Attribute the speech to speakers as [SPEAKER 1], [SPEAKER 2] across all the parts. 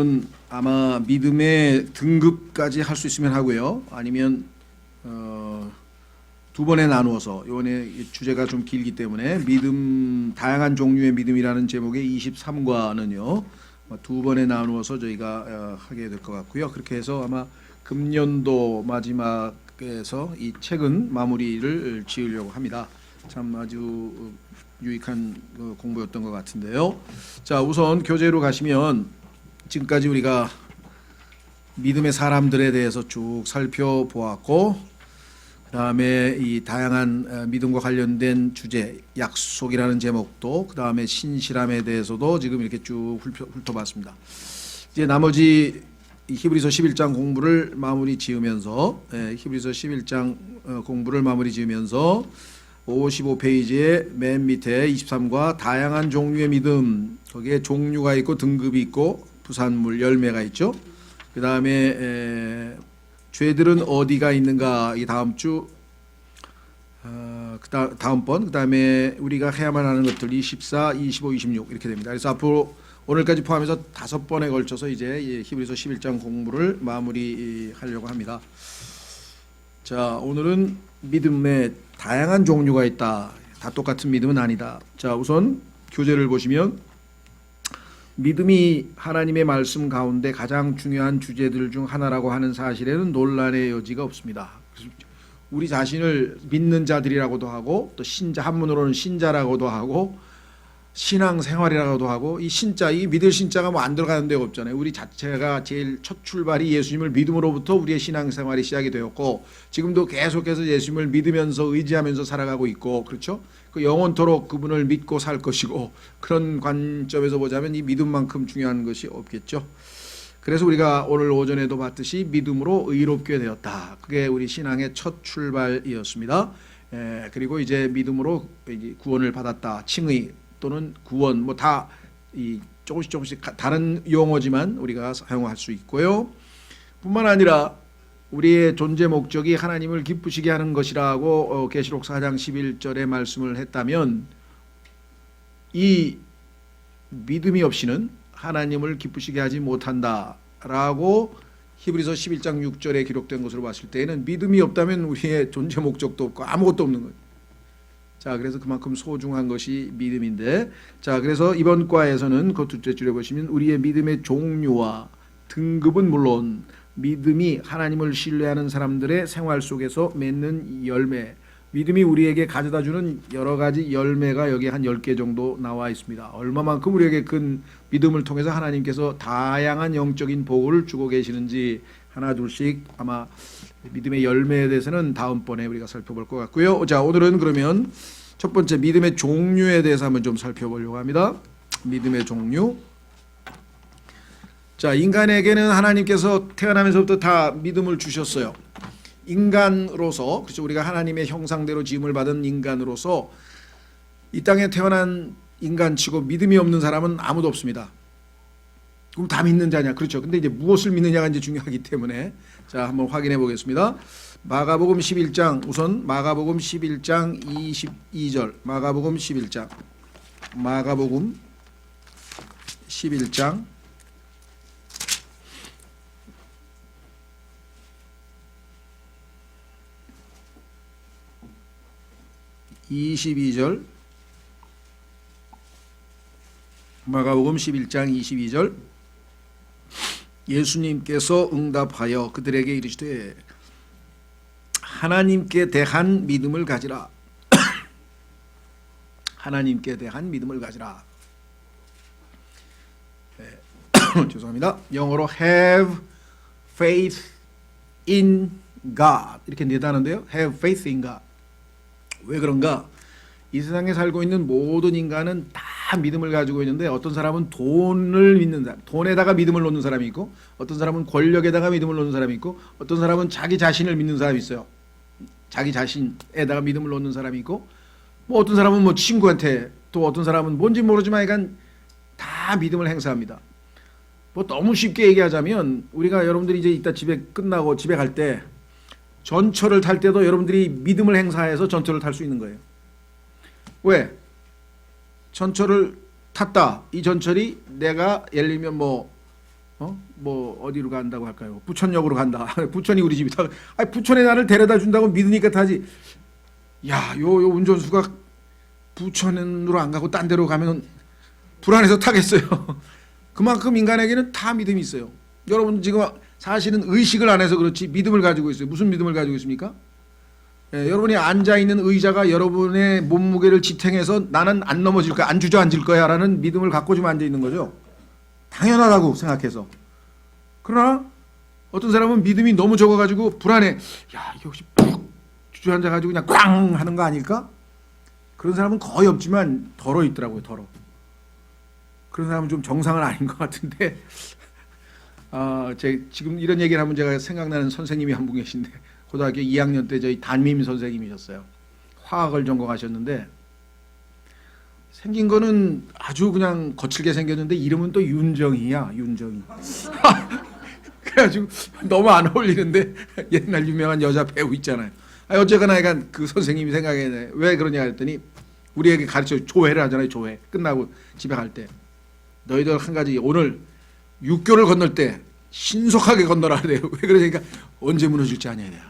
[SPEAKER 1] 오늘은 아마 믿음의 등급까지 할 수 있으면 하고요. 아니면 두 번에 나누어서 이번에 주제가 좀 길기 때문에 믿음 다양한 종류의 믿음이라는 제목의 23과는요. 두 번에 나누어서 저희가 하게 될 것 같고요. 그렇게 해서 아마 금년도 마지막에서 이 책은 마무리를 지으려고 합니다. 참 아주 유익한 공부였던 것 같은데요. 자, 우선 교재로 가시면 지금까지 우리가 믿음의 사람들에 대해서 쭉 살펴보았고, 그 다음에 이 다양한 믿음과 관련된 주제, 약속이라는 제목도, 그 다음에 신실함에 대해서도 지금 이렇게 쭉 훑어봤습니다. 이제 나머지 히브리서 11장 공부를 마무리 지으면서, 히브리서 11장 공부를 마무리 지으면서 55페이지의 맨 밑에 23과 다양한 종류의 믿음, 거기에 종류가 있고 등급이 있고 부산물 열매가 있죠. 그 다음에 죄들은 어디가 있는가, 이 다음 주 다음번, 그 다음에 우리가 해야만 하는 것들 24, 25, 26 이렇게 됩니다. 그래서 앞으로 오늘까지 포함해서 5번에 걸쳐서 이제 히브리서 11장 공부를 마무리하려고 합니다. 자, 오늘은 믿음의 다양한 종류가 있다. 다 똑같은 믿음은 아니다. 자, 우선 교재를 보시면 믿음이 하나님의 말씀 가운데 가장 중요한 주제들 중 하나라고 하는 사실에는 논란의 여지가 없습니다. 우리 자신을 믿는 자들이라고도 하고, 또 신자, 한문으로는 신자라고도 하고, 신앙생활이라고도 하고, 이 신자, 이 믿을 신자가 뭐 안 들어가는 데가 없잖아요. 우리 자체가 제일 첫 출발이 예수님을 믿음으로부터 우리의 신앙생활이 시작이 되었고, 지금도 계속해서 예수님을 믿으면서 의지하면서 살아가고 있고, 그렇죠? 그 영원토록 그분을 믿고 살 것이고, 그런 관점에서 보자면 이 믿음만큼 중요한 것이 없겠죠. 그래서 우리가 오늘 오전에도 봤듯이 믿음으로 의롭게 되었다. 그게 우리 신앙의 첫 출발이었습니다. 그리고 이제 믿음으로 구원을 받았다. 칭의 또는 구원, 뭐 다 이 조금씩 다른 용어지만 우리가 사용할 수 있고요. 뿐만 아니라 우리의 존재 목적이 하나님을 기쁘시게 하는 것이라고 계시록 4장 11절에 말씀을 했다면, 이 믿음이 없이는 하나님을 기쁘시게 하지 못한다라고 히브리서 11장 6절에 기록된 것으로 봤을 때에는 믿음이 없다면 우리의 존재 목적도 없고 아무것도 없는 거예요. 자, 그래서 그만큼 소중한 것이 믿음인데, 자, 그래서 이번 과에서는 그 둘째 줄에 보시면 우리의 믿음의 종류와 등급은 물론 믿음이 하나님을 신뢰하는 사람들의 생활 속에서 맺는 열매, 믿음이 우리에게 가져다주는 여러 가지 열매가 여기 한 10개 정도 나와 있습니다. 얼마만큼 우리에게 큰 믿음을 통해서 하나님께서 다양한 영적인 복을 주고 계시는지 하나 둘씩 아마 믿음의 열매에 대해서는 다음번에 우리가 살펴볼 것 같고요. 자, 오늘은 그러면 첫 번째 믿음의 종류에 대해서 한번 좀 살펴보려고 합니다. 믿음의 종류. 자, 인간에게는 하나님께서 태어나면서부터 다 믿음을 주셨어요. 인간으로서, 그렇죠, 우리가 하나님의 형상대로 지음을 받은 인간으로서 이 땅에 태어난 인간치고 믿음이 없는 사람은 아무도 없습니다. 그럼 다 믿는 자냐? 그렇죠. 근데 이제 무엇을 믿느냐가 이제 중요하기 때문에, 자, 한번 확인해 보겠습니다. 마가복음 11장, 우선 마가복음 11장 22절, 마가복음 11장 22절, 마가복음 11장 22절. 예수님께서 응답하여 그들에게 이르시되 하나님께 대한 믿음을 가지라. 하나님께 대한 믿음을 가지라. 죄송합니다. 영어로 have faith in God 이렇게 내다는데요. have faith in God. 왜 그런가? 이 세상에 살고 있는 모든 인간은 다 믿음을 가지고 있는데, 어떤 사람은 돈을 믿는 사람, 돈에다가 믿음을 놓는 사람이 있고, 어떤 사람은 권력에다가 믿음을 놓는 사람이 있고, 어떤 사람은 자기 자신을 믿는 사람이 있어요. 자기 자신에다가 믿음을 놓는 사람이 있고, 뭐 어떤 사람은 뭐 친구한테, 또 어떤 사람은 뭔지 모르지만 약간 다 믿음을 행사합니다. 뭐 너무 쉽게 얘기하자면, 우리가 여러분들이 이제 이따 집에 끝나고 집에 갈 때 전철을 탈 때도 여러분들이 믿음을 행사해서 전철을 탈 수 있는 거예요. 왜? 전철을 탔다. 이 전철이 내가 예를 들면 뭐 뭐 어디로 간다고 할까요? 부천역으로 간다. 부천이 우리 집이다. 아니, 부천에 나를 데려다 준다고 믿으니까 타지. 야, 요 운전수가 부천으로 안 가고 딴 데로 가면 불안해서 타겠어요. 그만큼 인간에게는 다 믿음이 있어요. 여러분 지금 사실은 의식을 안 해서 그렇지 믿음을 가지고 있어요. 무슨 믿음을 가지고 있습니까? 여러분이 앉아 있는 의자가 여러분의 몸무게를 지탱해서 나는 안 넘어질 거야, 안 주저앉을 거야라는 믿음을 갖고 좀 앉아 있는 거죠. 당연하다고 생각해서. 그러나 어떤 사람은 믿음이 너무 적어가지고 불안해. 야, 이게 혹시 푹 주저앉아가지고 그냥 꽝 하는 거 아닐까? 그런 사람은 거의 없지만 덜어 있더라고요. 덜어. 그런 사람은 좀 정상은 아닌 것 같은데. 지금 이런 얘기를 하면 제가 생각나는 선생님이 한 분 계신데, 고등학교 2학년 때 저희 담임 선생님이셨어요. 화학을 전공하셨는데 생긴 거는 아주 그냥 거칠게 생겼는데 이름은 또 윤정이야. 윤정이. 그래가지고 너무 안 어울리는데 옛날 유명한 여자 배우 있잖아요. 어쨌거나 약간 그 선생님이 생각해. 왜 그러냐 했더니 우리에게 가르쳐 조회를 하잖아요. 조회 끝나고 집에 갈 때 너희들 한 가지 오늘 육교를 건널 때 신속하게 건너라 그래요. 왜 그러니까 언제 무너질지 아냐 이래요.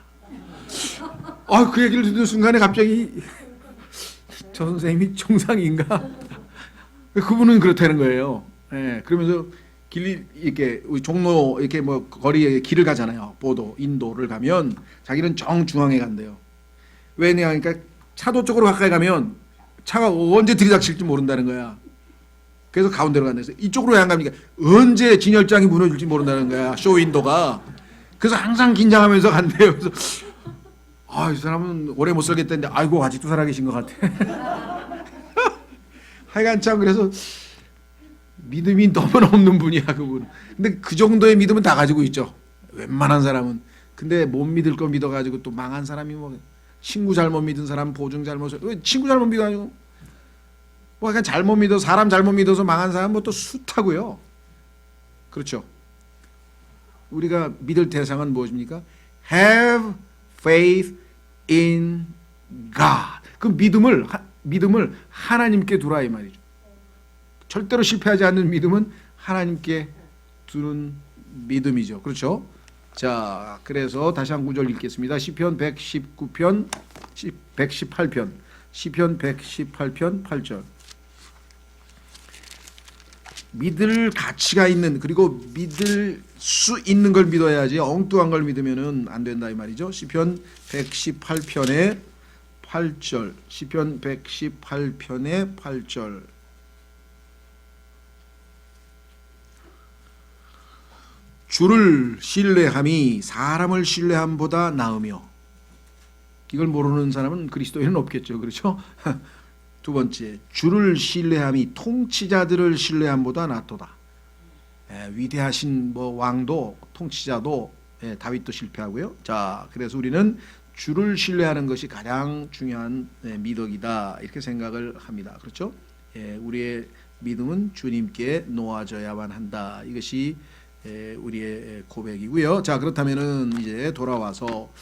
[SPEAKER 1] 그 얘기를 듣는 순간에 갑자기 저 선생님이 정상인가? 그분은 그렇다는 거예요. 그러면서 길 이렇게 우리 종로 이렇게 뭐 거리에 길을 가잖아요. 보도 인도를 가면 자기는 정중앙에 간대요. 왜냐 그러니까 차도 쪽으로 가까이 가면 차가 언제 들이닥칠지 모른다는 거야. 그래서 가운데로 간다. 이쪽으로 왜 안 갑니까? 언제 진열장이 무너질지 모른다는 거야. 쇼윈도가. 그래서 항상 긴장하면서 간대요. 그래서 이 사람은 오래 못 살겠다는데 아이고 아직도 살아계신 것 같아. 하여간 참 그래서 믿음이 너무 없는 분이야 그분. 근데 그 정도의 믿음은 다 가지고 있죠. 웬만한 사람은. 근데 못 믿을 거 믿어가지고 또 망한 사람이 뭐 친구 잘못 믿은 사람 보증 잘못 왜 친구 잘못 믿어가지고 뭐 약간 잘못 믿어 사람 잘못 믿어서 망한 사람 뭐 또 숱하고요. 그렇죠. 우리가 믿을 대상은 무엇입니까? Have faith in God. 그 믿음을 하나님께 두라 이 말이죠. 절대로 실패하지 않는 믿음은 하나님께 두는 믿음이죠. 그렇죠? 자, 그래서 다시 한 구절 읽겠습니다. 시편 118편 8절. 믿을 가치가 있는 그리고 믿을 수 있는 걸 믿어야지 엉뚱한 걸 믿으면은 안 된다 이 말이죠. 시편 118편의 8절. 시편 118편의 8절. 주를 신뢰함이 사람을 신뢰함보다 나으며. 이걸 모르는 사람은 그리스도인은 없겠죠. 그렇죠? 두 번째, 주를 신뢰함이 통치자들을 신뢰함보다 낫도다. 위대하신 뭐 왕도 통치자도 다윗도 실패하고요. 자, 그래서 우리는 주를 신뢰하는 것이 가장 중요한 미덕이다 이렇게 생각을 합니다. 그렇죠? 우리의 믿음은 주님께 놓아져야만 한다. 이것이 우리의 고백이고요. 자, 그렇다면은 이제 돌아와서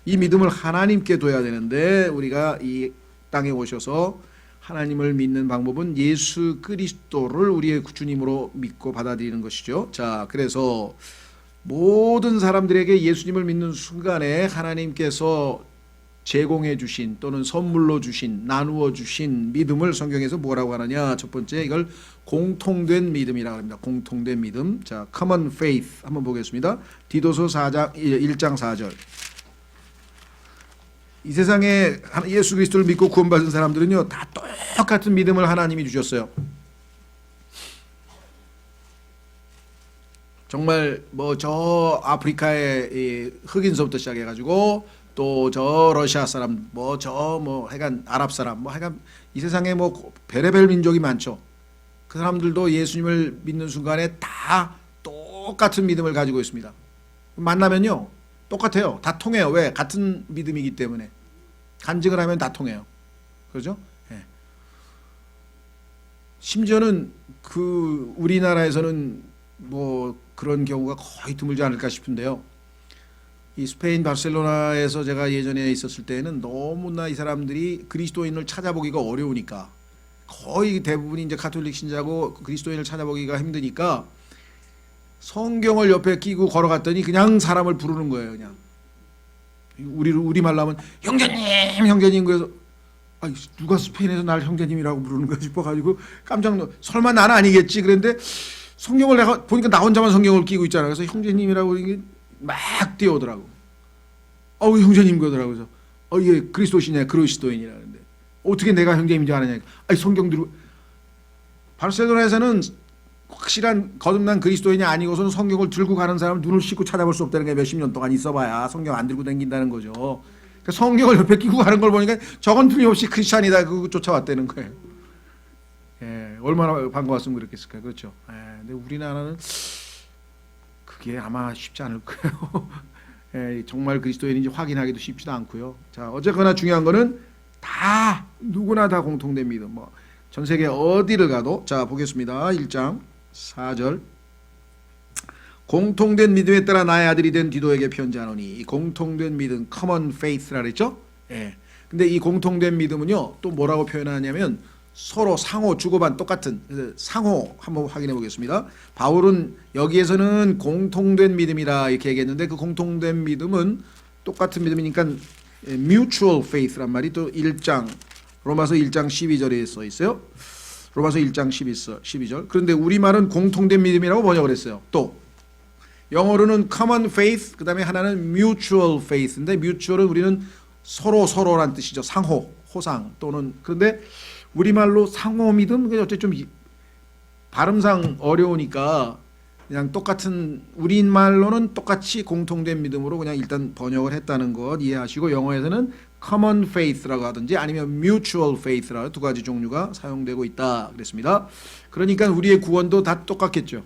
[SPEAKER 1] 이 믿음을 하나님께 둬야 되는데 우리가 이 땅에 오셔서 하나님을 믿는 방법은 예수 그리스도를 우리의 주님으로 믿고 받아들이는 것이죠. 자, 그래서 모든 사람들에게 예수님을 믿는 순간에 하나님께서 제공해 주신 또는 선물로 주신 나누어 주신 믿음을 성경에서 뭐라고 하느냐? 첫 번째 이걸 공통된 믿음이라고 합니다. 공통된 믿음. 자, common faith 한번 보겠습니다. 디도서 1장 4절. 이 세상에 예수 그리스도를 믿고 구원받은 사람들은요 다 똑같은 믿음을 하나님이 주셨어요. 정말 뭐 저 아프리카의 흑인서부터 시작해가지고 또 저 러시아 사람 뭐 하여간 아랍 사람 뭐 하여간 이 세상에 뭐 별의별 민족이 많죠. 그 사람들도 예수님을 믿는 순간에 다 똑같은 믿음을 가지고 있습니다. 만나면요 똑같아요. 다 통해요. 왜? 같은 믿음이기 때문에. 간증을 하면 다 통해요. 그렇죠? 심지어는 그 우리나라에서는 뭐 그런 경우가 거의 드물지 않을까 싶은데요. 이 스페인 바르셀로나에서 제가 예전에 있었을 때는 너무나 이 사람들이 그리스도인을 찾아보기가 어려우니까 거의 대부분이 이제 가톨릭 신자고 그리스도인을 찾아보기가 힘드니까 성경을 옆에 끼고 걸어갔더니 그냥 사람을 부르는 거예요. 그냥 우리 말로 하면 형제님 형제님. 그래서 아니, 누가 스페인에서 날 형제님이라고 부르는 거 싶어가지고 깜짝 놀. 설마 나는 아니겠지. 그런데 성경을 내가 보니까 나 혼자만 성경을 끼고 있잖아. 그래서 형제님이라고 이게 막 뛰어오더라고. 형제님 그러더라고. 그래서 이게 그리스도시냐 그리스도인이라는데 어떻게 내가 형제님인 줄 아느냐. 아니 성경 들고 바르셀로나에서는 확실한 거듭난 그리스도인이 아니고서는 성경을 들고 가는 사람 눈을 씻고 찾아볼 수 없다는 게 몇십 년 동안 있어봐야 성경 안 들고 다닌다는 거죠. 그러니까 성경을 옆에 끼고 가는 걸 보니까 저건 틀림없이 크리스찬이다 그거 쫓아왔다는 거예요. 예, 얼마나 반가웠으면 그랬겠을까요. 그렇죠. 예, 근데 우리나라는 그게 아마 쉽지 않을 거예요. 예, 정말 그리스도인인지 확인하기도 쉽지도 않고요. 자, 어쨌거나 중요한 거는 다 누구나 다 공통된 믿음. 전 세계 어디를 가도 자 보겠습니다. 1장 4절 공통된 믿음에 따라 나의 아들이 된 디도에게 편지하노니. 이 공통된 믿음 common faith라 그랬죠. 예. 근데 이 공통된 믿음은요 또 뭐라고 표현하냐면 서로 상호 주고받 똑같은 상호 한번 확인해 보겠습니다. 바울은 여기에서는 공통된 믿음이라 이렇게 얘기했는데 그 공통된 믿음은 똑같은 믿음이니까 mutual faith란 말이 또 1장 로마서 1장 12절에 써 있어요. 로마서 1장 12절. 그런데 우리말은 공통된 믿음이라고 번역을 했어요. 또 영어로는 common faith, 그 다음에 하나는 mutual faith인데 mutual은 우리는 서로란 뜻이죠. 상호, 호상 또는. 그런데 우리말로 상호 믿음, 어째 좀 발음상 어려우니까 그냥 똑같은 우리말로는 똑같이 공통된 믿음으로 그냥 일단 번역을 했다는 것 이해하시고 영어에서는 common faith라고 하든지 아니면 mutual faith라고 두 가지 종류가 사용되고 있다 그랬습니다. 그러니까 우리의 구원도 다 똑같겠죠.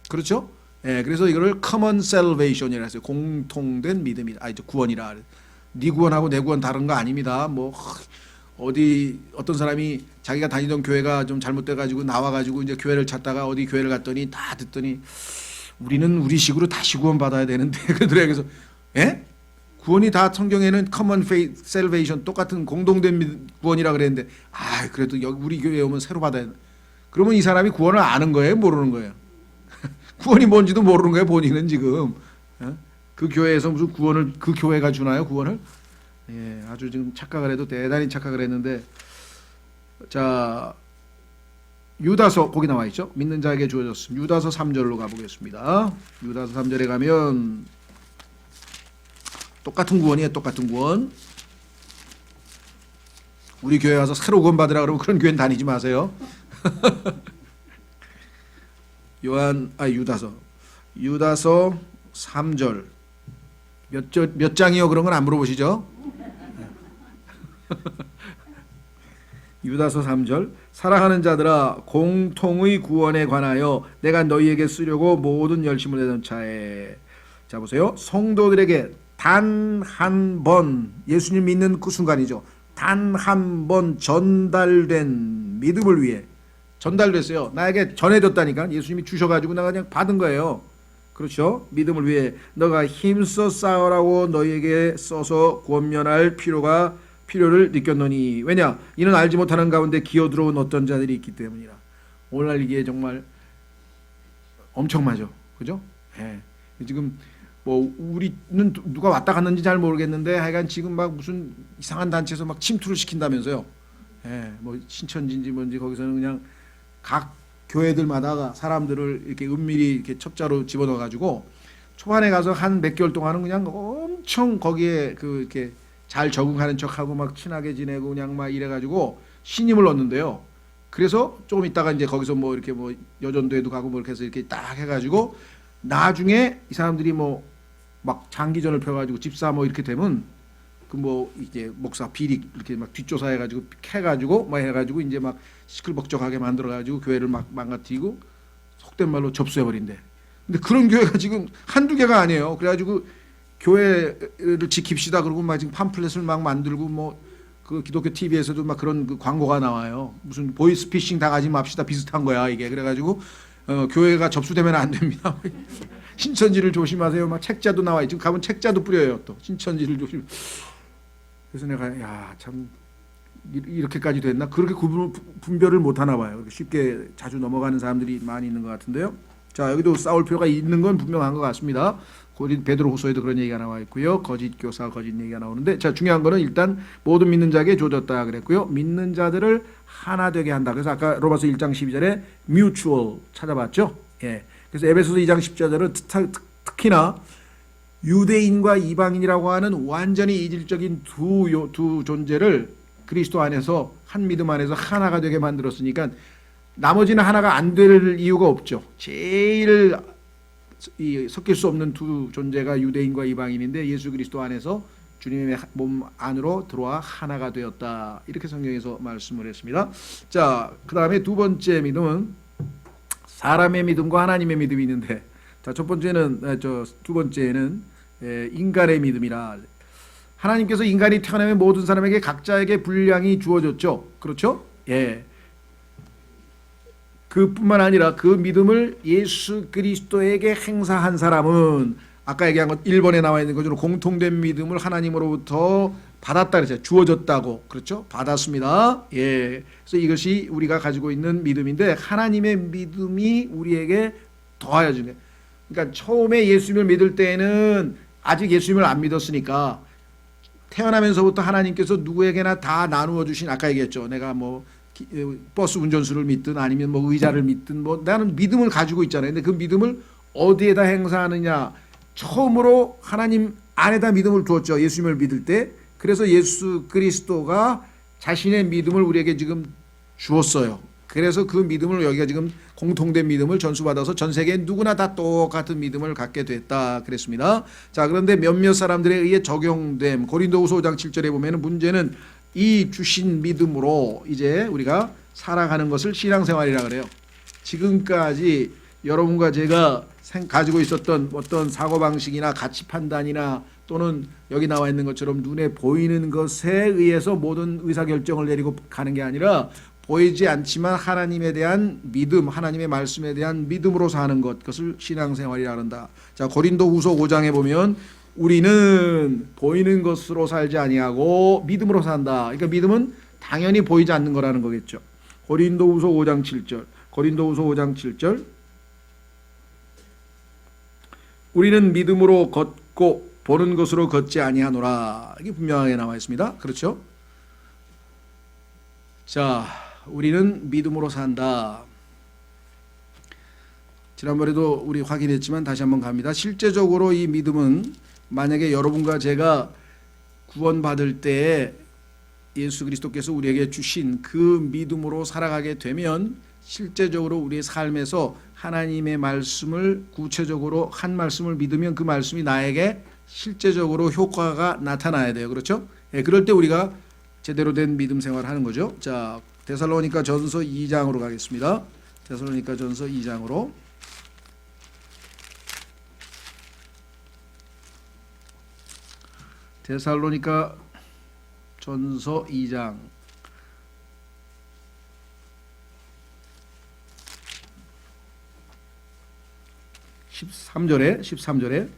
[SPEAKER 1] 그렇죠? 예, 그래서 이거를 common salvation이라 했어요. 공통된 믿음이다. 구원이라. 네 구원하고 내 구원 다른 거 아닙니다. 어떤 사람이 자기가 다니던 교회가 좀 잘못돼가지고 나와가지고 이제 교회를 찾다가 어디 교회를 갔더니 다 듣더니 우리는 우리식으로 다시 구원 받아야 되는데 그래서 예? 구원이 다 성경에는 common faith, salvation 똑같은 공동된 구원이라 그랬는데 그래도 여기 우리 교회에 오면 새로 받아야 돼. 그러면 이 사람이 구원을 아는 거예요? 모르는 거예요? 구원이 뭔지도 모르는 거예요. 본인은 지금 그 교회에서 무슨 구원을 그 교회가 주나요? 구원을? 예, 아주 지금 착각을 해도 대단히 착각을 했는데 자 유다서 거기 나와 있죠. 믿는 자에게 주어졌습니다. 유다서 3절로 가보겠습니다. 유다서 3절에 가면 똑같은 구원이에요. 똑같은 구원. 우리 교회 와서 새로 구원 받으라 그러면 그런 교회는 다니지 마세요. 유다서 3절 몇 장이요? 그런 건 안 물어보시죠? 유다서 3절 사랑하는 자들아 공통의 구원에 관하여 내가 너희에게 쓰려고 모든 열심을 내던 차에 자 보세요. 성도들에게 단 한 번 예수님 믿는 그 순간이죠. 단 한 번 전달된 믿음을 위해 전달됐어요. 나에게 전해졌다니까. 예수님이 주셔가지고 내가 그냥 받은 거예요. 그렇죠? 믿음을 위해 너가 힘써 싸우라고 너희에게 써서 권면할 필요를 느꼈노니 왜냐 이는 알지 못하는 가운데 기어들어온 어떤 자들이 있기 때문이라. 오늘날 이게 정말 엄청나죠. 그죠? 예. 지금 우리는 누가 왔다 갔는지 잘 모르겠는데 하여간 지금 막 무슨 이상한 단체에서 막 침투를 시킨다면서요. 예. 신천지인지 뭔지 거기서는 그냥 각 교회들마다 사람들을 이렇게 은밀히 이렇게 첩자로 집어넣어 가지고 초반에 가서 한 몇 개월 동안은 그냥 엄청 거기에 이렇게 잘 적응하는 척하고 막 친하게 지내고 그냥 막 이래가지고 신임을 얻는데요. 그래서 조금 있다가 이제 거기서 이렇게 여전도에도 가고 이렇게 해서 이렇게 딱 해가지고 나중에 이 사람들이 막 장기전을 펴가지고 집사 이렇게 되면 이제 목사 비리 이렇게 막 뒷조사해가지고 캐가지고 해가지고 이제 막 시끌벅적하게 만들어가지고 교회를 막 망가뜨리고 속된 말로 접수해버린대. 근데 그런 교회가 지금 한두 개가 아니에요. 그래가지고 교회를 지킵시다 그러고 막 지금 팜플렛을 막 만들고 그 기독교 TV에서도 막 그런 그 광고가 나와요. 무슨 보이스피싱 당하지 맙시다 비슷한 거야 이게. 그래가지고 교회가 접수되면 안 됩니다. 신천지를 조심하세요. 막 책자도 나와 있죠. 가면 책자도 뿌려요. 또 신천지를 조심. 그래서 내가 참 이렇게까지 됐나? 그렇게 분별을 못 하나 봐요. 쉽게 자주 넘어가는 사람들이 많이 있는 것 같은데요. 자, 여기도 싸울 필요가 있는 건 분명한 것 같습니다. 베드로후서에도 그런 얘기가 나와 있고요. 거짓 교사, 거짓 얘기가 나오는데, 자, 중요한 거는 일단 모든 믿는 자에게 조졌다 그랬고요. 믿는 자들을 하나 되게 한다. 그래서 아까 로마서 1장 12절에 mutual 찾아봤죠. 예. 그래서 에베소서 2장 14절은 특히나 유대인과 이방인이라고 하는 완전히 이질적인 두 존재를 그리스도 안에서 한 믿음 안에서 하나가 되게 만들었으니까 나머지는 하나가 안 될 이유가 없죠. 제일 섞일 수 없는 두 존재가 유대인과 이방인인데 예수 그리스도 안에서 주님의 몸 안으로 들어와 하나가 되었다. 이렇게 성경에서 말씀을 했습니다. 자, 그 다음에 두 번째 믿음은 사람의 믿음과 하나님의 믿음이 있는데, 자, 두 번째는 인간의 믿음이라. 하나님께서 인간이 태어나면 모든 사람에게 각자에게 분량이 주어졌죠. 그렇죠? 예. 그뿐만 아니라 그 믿음을 예수 그리스도에게 행사한 사람은 아까 얘기한 것 1번에 나와 있는 것처럼 공통된 믿음을 하나님으로부터 받았다 그랬어요. 주어졌다고. 그렇죠? 받았습니다. 예. 그래서 이것이 우리가 가지고 있는 믿음인데 하나님의 믿음이 우리에게 더하여 주는. 그러니까 처음에 예수님을 믿을 때는 아직 예수님을 안 믿었으니까 태어나면서부터 하나님께서 누구에게나 다 나누어 주신, 아까 얘기했죠. 내가 뭐 버스 운전수를 믿든 아니면 뭐 의자를 믿든 뭐 나는 믿음을 가지고 있잖아요. 근데 그 믿음을 어디에다 행사하느냐? 처음으로 하나님 안에다 믿음을 두었죠. 예수님을 믿을 때. 그래서 예수 그리스도가 자신의 믿음을 우리에게 지금 주었어요. 그래서 그 믿음을 여기가 지금 공통된 믿음을 전수받아서 전 세계 누구나 다 똑같은 믿음을 갖게 됐다 그랬습니다. 자, 그런데 몇몇 사람들에 의해 적용됨. 고린도후서 5장 7절에 보면은 문제는 이 주신 믿음으로 이제 우리가 살아가는 것을 신앙생활이라 그래요. 지금까지 여러분과 제가 가지고 있었던 어떤 사고방식이나 가치 판단이나 또는 여기 나와 있는 것처럼 눈에 보이는 것에 의해서 모든 의사결정을 내리고 가는 게 아니라 보이지 않지만 하나님에 대한 믿음, 하나님의 말씀에 대한 믿음으로 사는 것, 그것을 신앙생활이라 한다. 자, 고린도후서 5장에 보면 우리는 보이는 것으로 살지 아니하고 믿음으로 산다. 그러니까 믿음은 당연히 보이지 않는 거라는 거겠죠. 고린도후서 5장 7절. 고린도후서 5장 7절. 우리는 믿음으로 걷고 보는 것으로 걷지 아니하노라. 이게 분명하게 나와 있습니다. 그렇죠? 자, 우리는 믿음으로 산다. 지난번에도 우리 확인했지만 다시 한번 갑니다. 실제적으로 이 믿음은 만약에 여러분과 제가 구원받을 때 예수 그리스도께서 우리에게 주신 그 믿음으로 살아가게 되면 실제적으로 우리의 삶에서 하나님의 말씀을 구체적으로 한 말씀을 믿으면 그 말씀이 나에게 실제적으로 효과가 나타나야 돼요. 그렇죠? 예, 그럴 때 우리가 제대로 된 믿음 생활을 하는 거죠. 자, 데살로니가 전서 2장으로 가겠습니다. 데살로니가 전서 2장으로. 데살로니가 전서 2장 13절에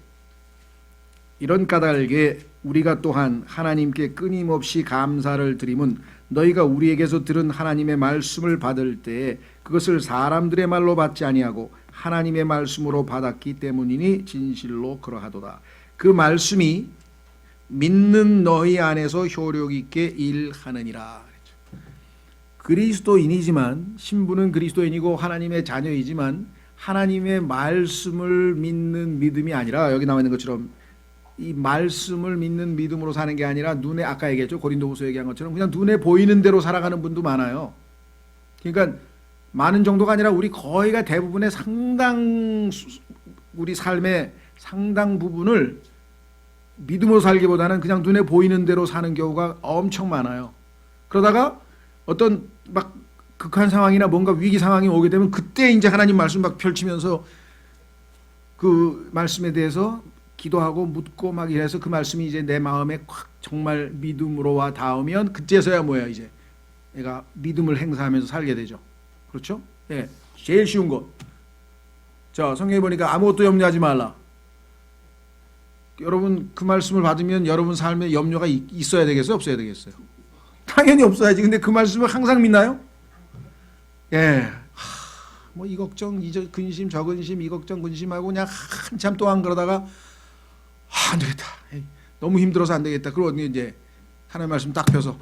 [SPEAKER 1] 이런 까닭에 우리가 또한 하나님께 끊임없이 감사를 드림은 너희가 우리에게서 들은 하나님의 말씀을 받을 때에 그것을 사람들의 말로 받지 아니하고 하나님의 말씀으로 받았기 때문이니 진실로 그러하도다. 그 말씀이 믿는 너희 안에서 효력 있게 일하느니라. 그리스도인이지만 신부는 그리스도인이고 하나님의 자녀이지만 하나님의 말씀을 믿는 믿음이 아니라 여기 나와 있는 것처럼 이 말씀을 믿는 믿음으로 사는 게 아니라 눈에 아까 얘기했죠. 고린도후서 얘기한 것처럼 그냥 눈에 보이는 대로 살아가는 분도 많아요. 그러니까 많은 정도가 아니라 우리 거의가 대부분의 우리 삶의 상당 부분을 믿음으로 살기보다는 그냥 눈에 보이는 대로 사는 경우가 엄청 많아요. 그러다가 어떤 막 극한 상황이나 뭔가 위기 상황이 오게 되면 그때 이제 하나님 말씀 막 펼치면서 그 말씀에 대해서 기도하고 묻고 막 이래서 그 말씀이 이제 내 마음에 확 정말 믿음으로 와 닿으면 그때서야 뭐야 이제 내가 믿음을 행사하면서 살게 되죠. 그렇죠? 예, 제일 쉬운 것. 자, 성경에 보니까 아무것도 염려하지 말라. 여러분 그 말씀을 받으면 여러분 삶에 염려가 있어야 되겠어요? 없어야 되겠어요? 당연히 없어야지. 근데 그 말씀을 항상 믿나요? 예, 뭐 이 걱정 이 근심 저 근심 이 걱정 근심하고 그냥 한참 동안 그러다가 안 되겠다. 에이, 너무 힘들어서 안 되겠다. 그러고 이제 하나님 말씀 딱 펴서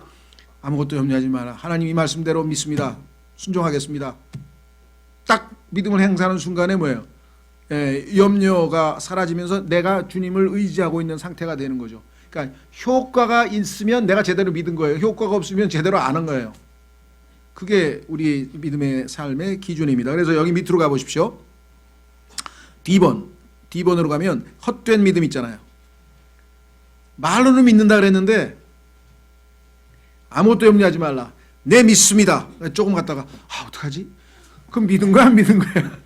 [SPEAKER 1] 아무것도 염려하지 마라. 하나님 이 말씀대로 믿습니다. 순종하겠습니다. 딱 믿음을 행사하는 순간에 뭐예요? 염려가 사라지면서 내가 주님을 의지하고 있는 상태가 되는 거죠. 그러니까 효과가 있으면 내가 제대로 믿은 거예요. 효과가 없으면 제대로 안 한 거예요. 그게 우리 믿음의 삶의 기준입니다. 그래서 여기 밑으로 가보십시오. D번으로 가면 헛된 믿음 있잖아요. 말로는 믿는다 그랬는데 아무것도 염려하지 말라. 내 믿습니다. 조금 갔다가 어떡하지? 그럼 믿은 거야 안 믿은 거야?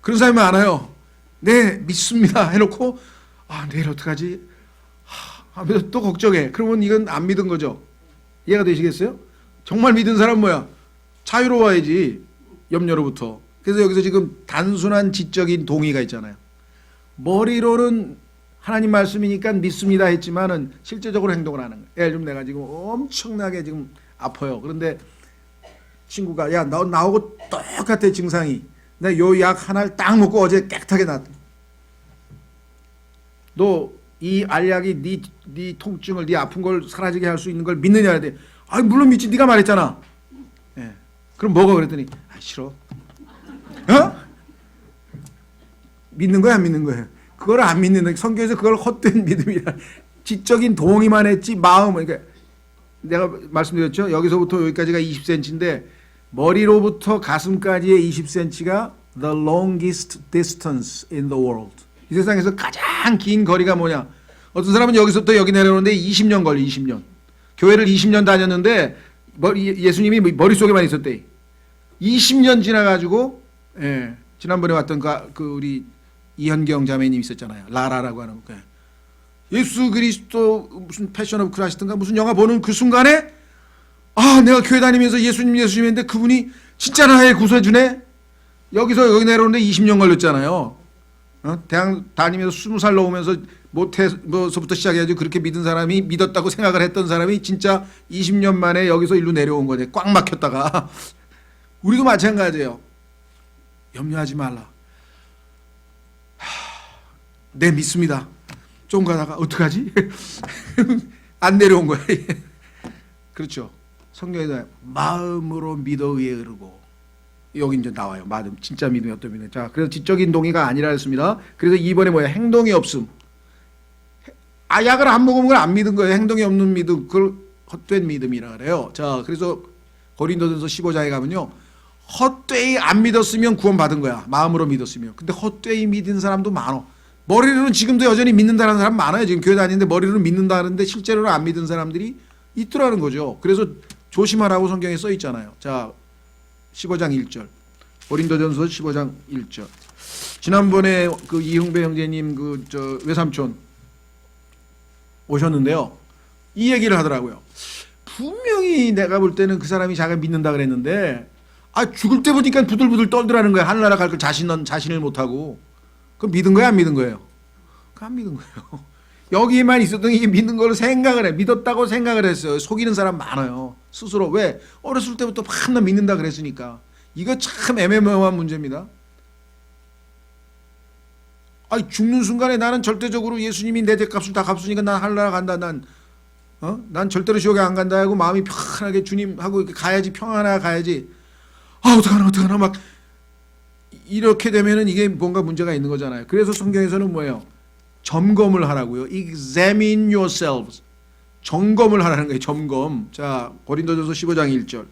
[SPEAKER 1] 그런 사람이 많아요. 네 믿습니다 해놓고 내일 어떡하지? 또 걱정해. 그러면 이건 안 믿은 거죠. 이해가 되시겠어요? 정말 믿은 사람은 뭐야? 자유로워야지 염려로부터. 그래서 여기서 지금 단순한 지적인 동의가 있잖아요. 머리로는 하나님 말씀이니까 믿습니다 했지만은 실제적으로 행동을 하는 거예요. 예를 들면 내가 지금 엄청나게 지금 아파요. 그런데 친구가 야 너 나하고 똑같아 증상이. 내가 요 약 하나를 딱 먹고 어제 깨끗하게 났다. 너 이 알약이 네 통증을 네 아픈 걸 사라지게 할 수 있는 걸 믿느냐 그래. 물론 믿지. 네가 말했잖아. 예. 그럼 먹어 그랬더니 싫어. 믿는 거야 안 믿는 거야? 그걸 안 믿는 성경에서 그걸 헛된 믿음이라 지적인 동의만 했지 마음은 그러니까 내가 말씀드렸죠. 여기서부터 여기까지가 20cm인데 머리로부터 가슴까지의 20cm가 the longest distance in the world. 이 세상에서 가장 긴 거리가 뭐냐? 어떤 사람은 여기서부터 여기 내려오는데 20년 걸려. 20년. 교회를 20년 다녔는데 예수님이 머릿속에만 있었대. 20년 지나가지고 지난번에 왔던 그 우리 이현경 자매님 있었잖아요. 라라라고 하는 거. 예수 그리스도 무슨 패션 오브 크라이스트인가 무슨 영화 보는 그 순간에 내가 교회 다니면서 예수님 했는데 그분이 진짜 나의 구세주네. 여기서 여기 내려오는데 20년 걸렸잖아요. 대학 다니면서 20살 넘으면서 모태서부터 시작해가지고 그렇게 믿은 사람이 믿었다고 생각을 했던 사람이 진짜 20년 만에 여기서 일로 내려온 거네. 꽉 막혔다가. 우리도 마찬가지예요. 염려하지 말라. 네 믿습니다. 좀 가다가 어떡하지? 안 내려온 거야. 그렇죠. 성경에서 마음으로 믿어 의에 이르고 여기 이제 나와요. 마음 진짜 믿음이 어떤 믿음. 자, 그래서 지적인 동의가 아니라 했습니다. 그래서 2번에 뭐야? 행동이 없음. 약을 안 먹으면 그걸 안 믿은 거예요. 행동이 없는 믿음, 그걸 헛된 믿음이라 그래요. 자, 그래서 고린도전서 15장에 가면요, 헛되이 안 믿었으면 구원받은 거야. 마음으로 믿었으면. 근데 헛되이 믿은 사람도 많어. 머리로는 지금도 여전히 믿는다는 사람 많아요. 지금 교회 다니는데 머리로는 믿는다는데 실제로는 안 믿은 사람들이 있더라는 거죠. 그래서 조심하라고 성경에 써 있잖아요. 자, 15장 1절. 고린도전서 15장 1절. 지난번에 그 이흥배 형제님 외삼촌 오셨는데요. 이 얘기를 하더라고요. 분명히 내가 볼 때는 그 사람이 자기가 믿는다 그랬는데 죽을 때 보니까 부들부들 떨더라는 거야. 하늘나라 갈 걸 자신을 못하고. 그럼 믿은 거야 안 믿은 거예요? 안 믿은 거예요. 여기에만 있었던 이게 믿는 걸 생각을 해. 믿었다고 생각을 했어요. 속이는 사람 많아요. 스스로. 왜? 어렸을 때부터 막 믿는다 그랬으니까. 이거 참 애매모호한 문제입니다. 죽는 순간에 나는 절대적으로 예수님이 내 죄값을 다 갚으니까 난 하늘나라 간다. 난 절대로 지옥에 안 간다 하고 마음이 편하게 주님하고 가야지. 평안하게 가야지. 어떡하나 막 이렇게 되면은 이게 뭔가 문제가 있는 거잖아요. 그래서 성경에서는 뭐예요? 점검을 하라고요. Examine yourselves. 점검을 하라는 거예요. 점검. 자, 고린도전서 15장 1절.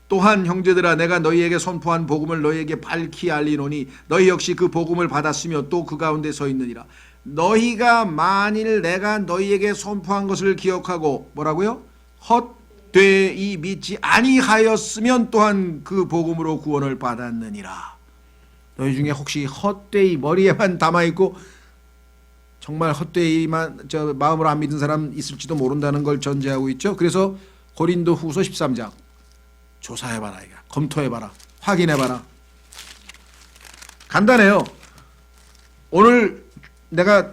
[SPEAKER 1] 또한 형제들아 내가 너희에게 선포한 복음을 너희에게 밝히 알리노니 너희 역시 그 복음을 받았으며 또 그 가운데 서 있느니라. 너희가 만일 내가 너희에게 선포한 것을 기억하고 뭐라고요? 헛되이 믿지 아니하였으면 또한 그 복음으로 구원을 받았느니라. 너희 중에 혹시 헛되이 머리에만 담아있고 정말 헛되이만 마음으로 안 믿은 사람 있을지도 모른다는 걸 전제하고 있죠. 그래서 고린도 후서 13장 조사해봐라. 검토해봐라. 확인해봐라. 간단해요. 오늘 내가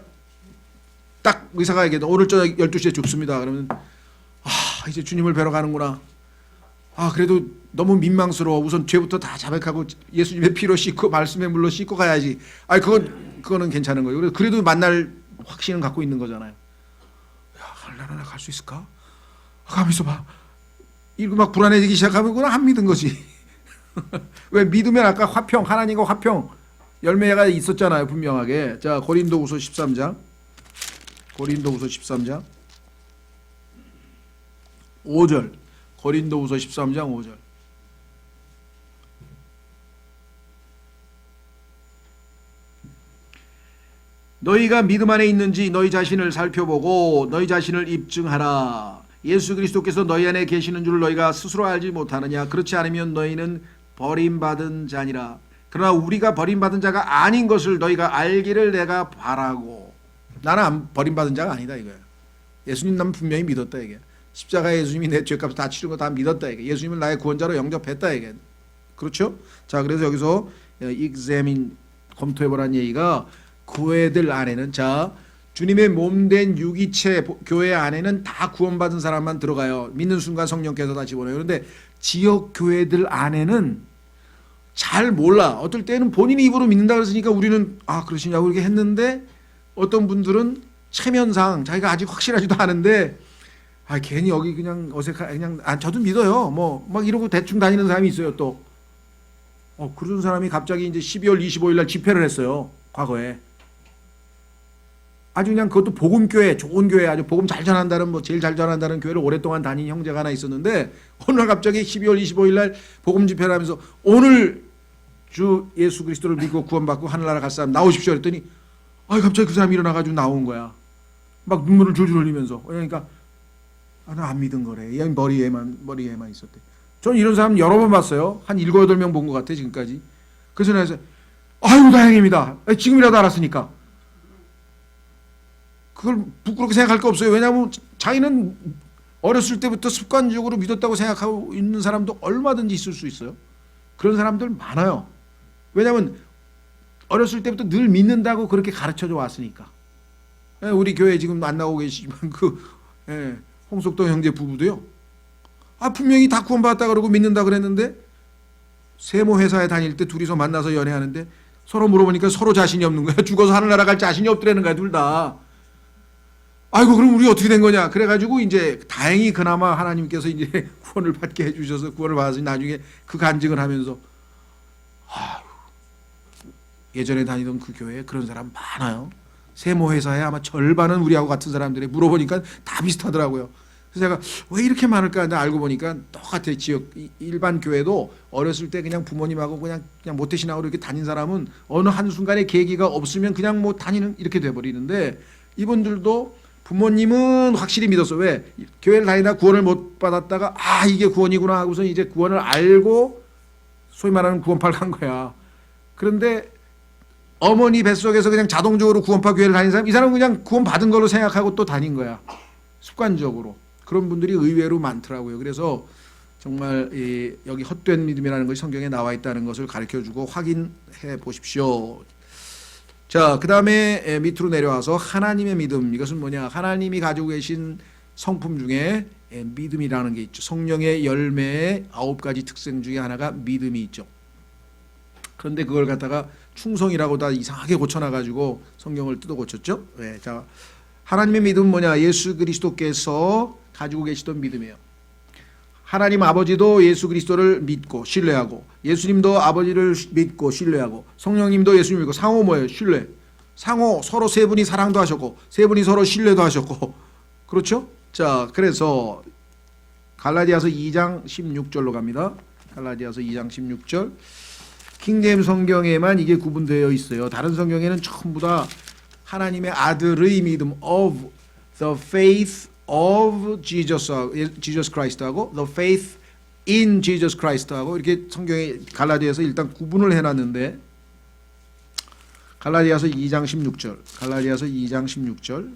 [SPEAKER 1] 딱 의사가 얘기해도 오늘 저녁 12시에 죽습니다. 그러면 이제 주님을 뵈러 가는구나. 그래도 너무 민망스러워. 우선 죄부터 다 자백하고 예수님의 피로 씻고 말씀의 물로 씻고 가야지. 그거는 괜찮은 거예요. 그래도 만날 확신은 갖고 있는 거잖아요. 야, 하늘나라 갈 수 있을까? 가만있어 봐. 이거 막 불안해지기 시작하면 그건 안 믿은 거지. 왜 믿으면 아까 화평, 하나님과 화평 열매가 있었잖아요, 분명하게. 자, 고린도후서 13장. 고린도후서 13장 5절. 고린도후서 13장 5절. 너희가 믿음 안에 있는지 너희 자신을 살펴보고 너희 자신을 입증하라. 예수 그리스도께서 너희 안에 계시는 줄 너희가 스스로 알지 못하느냐? 그렇지 않으면 너희는 버림받은 자니라. 그러나 우리가 버림받은 자가 아닌 것을 너희가 알기를 내가 바라고. 나는 버림받은 자가 아니다 이거야. 예수님 난 분명히 믿었다 이게. 십자가에 예수님이 내 죄값을 다 치른 거 다 믿었다 이게. 예수님을 나의 구원자로 영접했다 이게. 그렇죠? 자, 그래서 여기서 examine 검토해보라는 얘기가 교회들 안에는, 자, 주님의 몸된 유기체 교회 안에는 다 구원받은 사람만 들어가요. 믿는 순간 성령께서 다 집어넣어요. 그런데 지역 교회들 안에는 잘 몰라. 어떨 때는 본인이 입으로 믿는다 그랬으니까 우리는 그러시냐고 이렇게 했는데, 어떤 분들은 체면상 자기가 아직 확실하지도 않은데 괜히 여기 그냥 그냥 저도 믿어요. 막 이러고 대충 다니는 사람이 있어요. 또 그런 사람이 갑자기 이제 12월 25일 날 집회를 했어요. 과거에. 아주 그냥 그것도 복음교회, 좋은 교회, 아주 복음 잘 전한다는 제일 잘 전한다는 교회를 오랫동안 다닌 형제가 하나 있었는데, 어느 날 갑자기 12월 25일 날 복음 집회를 하면서 오늘 주 예수 그리스도를 믿고 구원받고 하늘나라 갈 사람 나오십시오 그랬더니 갑자기 그 사람이 일어나가지고 나온 거야. 막 눈물을 줄줄 흘리면서. 그러니까 나 안 믿은 거래. 얘 머리에만 있었대. 저는 이런 사람 여러 번 봤어요. 한 7, 8명 본 것 같아 지금까지. 그래서 내가 아이고 다행입니다. 지금이라도 알았으니까. 그걸 부끄럽게 생각할 거 없어요. 왜냐하면 자기는 어렸을 때부터 습관적으로 믿었다고 생각하고 있는 사람도 얼마든지 있을 수 있어요. 그런 사람들 많아요. 왜냐하면 어렸을 때부터 늘 믿는다고 그렇게 가르쳐져 왔으니까. 우리 교회 지금 안 나오고 계시지만 홍석동 형제 부부도요. 분명히 다 구원받았다 그러고 믿는다 그랬는데, 세모 회사에 다닐 때 둘이서 만나서 연애하는데 서로 물어보니까 서로 자신이 없는 거야. 죽어서 하늘나라 갈 자신이 없더라는 거야, 둘 다. 그럼 우리 어떻게 된 거냐? 그래가지고 이제 다행히 그나마 하나님께서 이제 구원을 받게 해주셔서 구원을 받아서 나중에 그 간증을 하면서 예전에 다니던 그 교회에 그런 사람 많아요. 세모 회사에 아마 절반은 우리하고 같은 사람들이. 물어보니까 다 비슷하더라고요. 그래서 제가 왜 이렇게 많을까 알고 보니까 똑같아. 지역 일반 교회도 어렸을 때 그냥 부모님하고 그냥 모태신앙으로 이렇게 다닌 사람은 어느 한순간에 계기가 없으면 그냥 다니는 이렇게 돼버리는데, 이분들도 부모님은 확실히 믿었어. 왜? 교회를 다니다 구원을 못 받았다가 이게 구원이구나 하고서 이제 구원을 알고 소위 말하는 구원파를 간 거야. 그런데 어머니 뱃속에서 그냥 자동적으로 구원파 교회를 다닌 사람, 이 사람은 그냥 구원 받은 걸로 생각하고 또 다닌 거야. 습관적으로. 그런 분들이 의외로 많더라고요. 그래서 정말 여기 헛된 믿음이라는 것이 성경에 나와 있다는 것을 가르쳐주고 확인해 보십시오. 자, 그 다음에 밑으로 내려와서 하나님의 믿음. 이것은 뭐냐? 하나님이 가지고 계신 성품 중에 믿음이라는 게 있죠. 성령의 열매의 9가지 특성 중에 하나가 믿음이 있죠. 그런데 그걸 갖다가 충성이라고 다 이상하게 고쳐놔가지고 성경을 뜯어 고쳤죠. 자, 하나님의 믿음은 뭐냐? 예수 그리스도께서 가지고 계시던 믿음이에요. 하나님 아버지도 예수 그리스도를 믿고 신뢰하고, 예수님도 아버지를 믿고 신뢰하고, 성령님도 예수님 믿고, 상호 뭐예요? 신뢰. 상호 서로 세 분이 사랑도 하셨고 세 분이 서로 신뢰도 하셨고, 그렇죠? 자, 그래서 갈라디아서 2장 16절로 갑니다. 갈라디아서 2장 16절. 킹제임 성경에만 이게 구분되어 있어요. 다른 성경에는 전부 다 하나님의 아들의 믿음, of the faith of Jesus Christ하고 the faith in Jesus Christ하고 이렇게 성경에 갈라디아서 일단 구분을 해놨는데, 갈라디아서 2장 16절, 갈라디아서 2장 16절.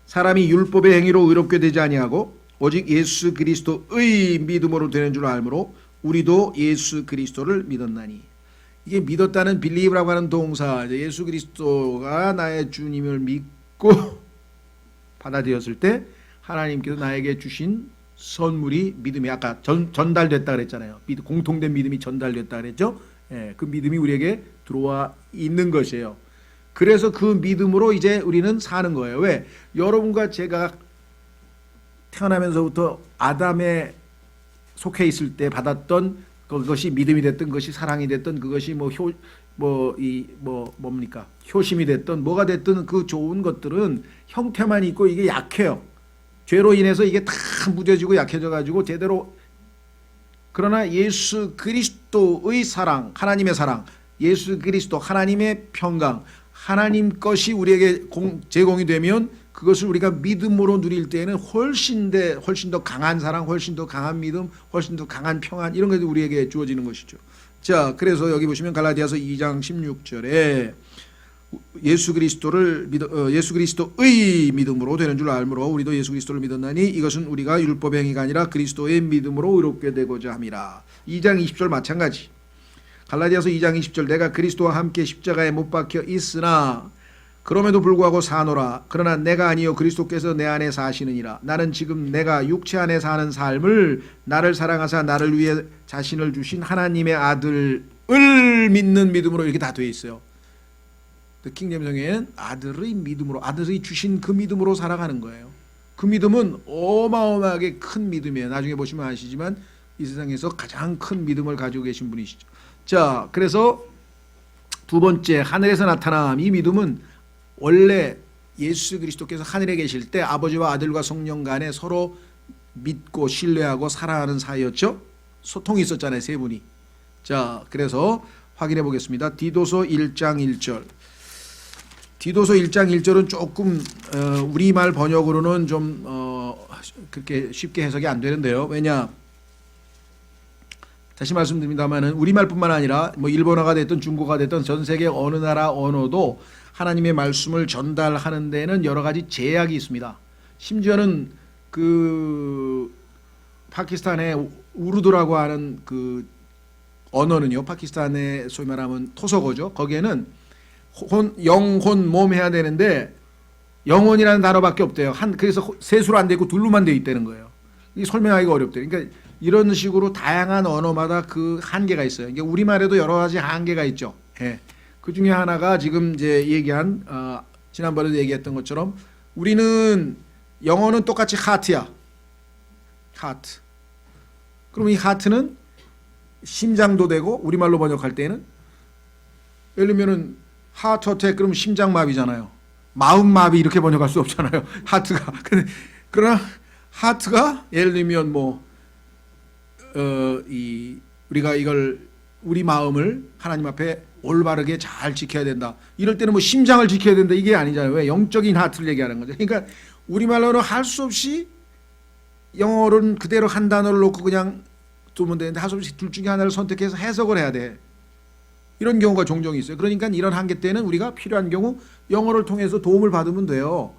[SPEAKER 1] 사람이 율법의 행위로 의롭게 되지 아니하고 오직 예수 그리스도의 믿음으로 되는 줄 알므로 우리도 예수 그리스도를 믿었나니. 이게 믿었다는 believe라고 하는 동사, 예수 그리스도가 나의 주님을 믿고 받아들였을 때 하나님께서 나에게 주신 선물이 믿음이 아까 전달됐다 그랬잖아요. 공통된 믿음이 전달됐다 그랬죠. 예, 그 믿음이 우리에게 들어와 있는 것이에요. 그래서 그 믿음으로 이제 우리는 사는 거예요. 왜? 여러분과 제가 태어나면서부터 아담에 속해 있을 때 받았던 그것이 믿음이 됐던 것이 사랑이 됐던 그것이 뭡니까? 효심이 됐던 뭐가 됐든 그 좋은 것들은 형태만 있고 이게 약해요. 죄로 인해서 이게 다 무뎌지고 약해져 가지고 제대로. 그러나 예수 그리스도의 사랑, 하나님의 사랑, 예수 그리스도 하나님의 평강, 하나님 것이 우리에게 제공이 되면 그것을 우리가 믿음으로 누릴 때에는 훨씬 더 강한 사랑, 훨씬 더 강한 믿음, 훨씬 더 강한 평안, 이런 것이 우리에게 주어지는 것이죠. 자, 그래서 여기 보시면 갈라디아서 2장 16절에 예수 그리스도의 믿음으로 되는 줄 알므로 우리도 예수 그리스도를 믿었나니 이것은 우리가 율법의 행위가 아니라 그리스도의 믿음으로 의롭게 되고자 함이라. 2장 20절 마찬가지. 갈라디아서 2장 20절 내가 그리스도와 함께 십자가에 못 박혀 있으나 그럼에도 불구하고 사노라. 그러나 내가 아니요 그리스도께서 내 안에 사시느니라. 나는 지금 내가 육체 안에 사는 삶을 나를 사랑하사 나를 위해 자신을 주신 하나님의 아들을 믿는 믿음으로 이렇게 다 되어 있어요. 킹제임스 성경에는 아들의 믿음으로, 아들이 주신 그 믿음으로 살아가는 거예요. 그 믿음은 어마어마하게 큰 믿음이에요. 나중에 보시면 아시지만 이 세상에서 가장 큰 믿음을 가지고 계신 분이시죠. 자, 그래서 두 번째 하늘에서 나타남. 이 믿음은 원래 예수 그리스도께서 하늘에 계실 때 아버지와 아들과 성령 간에 서로 믿고 신뢰하고 사랑하는 사이였죠. 소통이 있었잖아요, 세 분이. 자, 그래서 확인해 보겠습니다. 디도서 1장 1절. 디도서 1장 1절은 조금 우리말 번역으로는 좀 그렇게 쉽게 해석이 안 되는데요. 왜냐? 다시 말씀드립니다만은 우리말뿐만 아니라 뭐 일본어가 됐든 중국어가 됐든 전 세계 어느 나라 언어도 하나님의 말씀을 전달하는 데는 여러 가지 제약이 있습니다. 심지어는 그 파키스탄의 우르두라고 하는 그 언어는요, 파키스탄의 소위 말하면 토속어죠. 거기에는 영혼 몸 해야 되는데 영혼이라는 단어밖에 없대요. 그래서 셋으로 안 되고 둘로만 되어 있다는 거예요. 이 설명하기가 어렵대요. 그러니까 이런 식으로 다양한 언어마다 그 한계가 있어요. 그러니까 우리말에도 여러 가지 한계가 있죠. 예. 그 중에 하나가 지금 이제 얘기한 지난번에도 얘기했던 것처럼 우리는 영어는 똑같이 하트야. 하트. 그럼 이 하트는 심장도 되고 우리말로 번역할 때는 예를 들면은 하트 어택 그러면 심장마비잖아요. 마음마비 이렇게 번역할 수 없잖아요. 하트가. 그러나 하트가 예를 들면 우리가 이걸 우리 마음을 하나님 앞에 올바르게 잘 지켜야 된다. 이럴 때는 뭐 심장을 지켜야 된다 이게 아니잖아요. 왜? 영적인 하트를 얘기하는 거죠. 그러니까 우리말로는 할 수 없이 영어로는 그대로 한 단어를 놓고 그냥 두면 되는데 할 수 없이 둘 중에 하나를 선택해서 해석을 해야 돼. 이런 경우가 종종 있어요. 그러니까 이런 한계 때는 우리가 필요한 경우 영어를 통해서 도움을 받으면 돼요.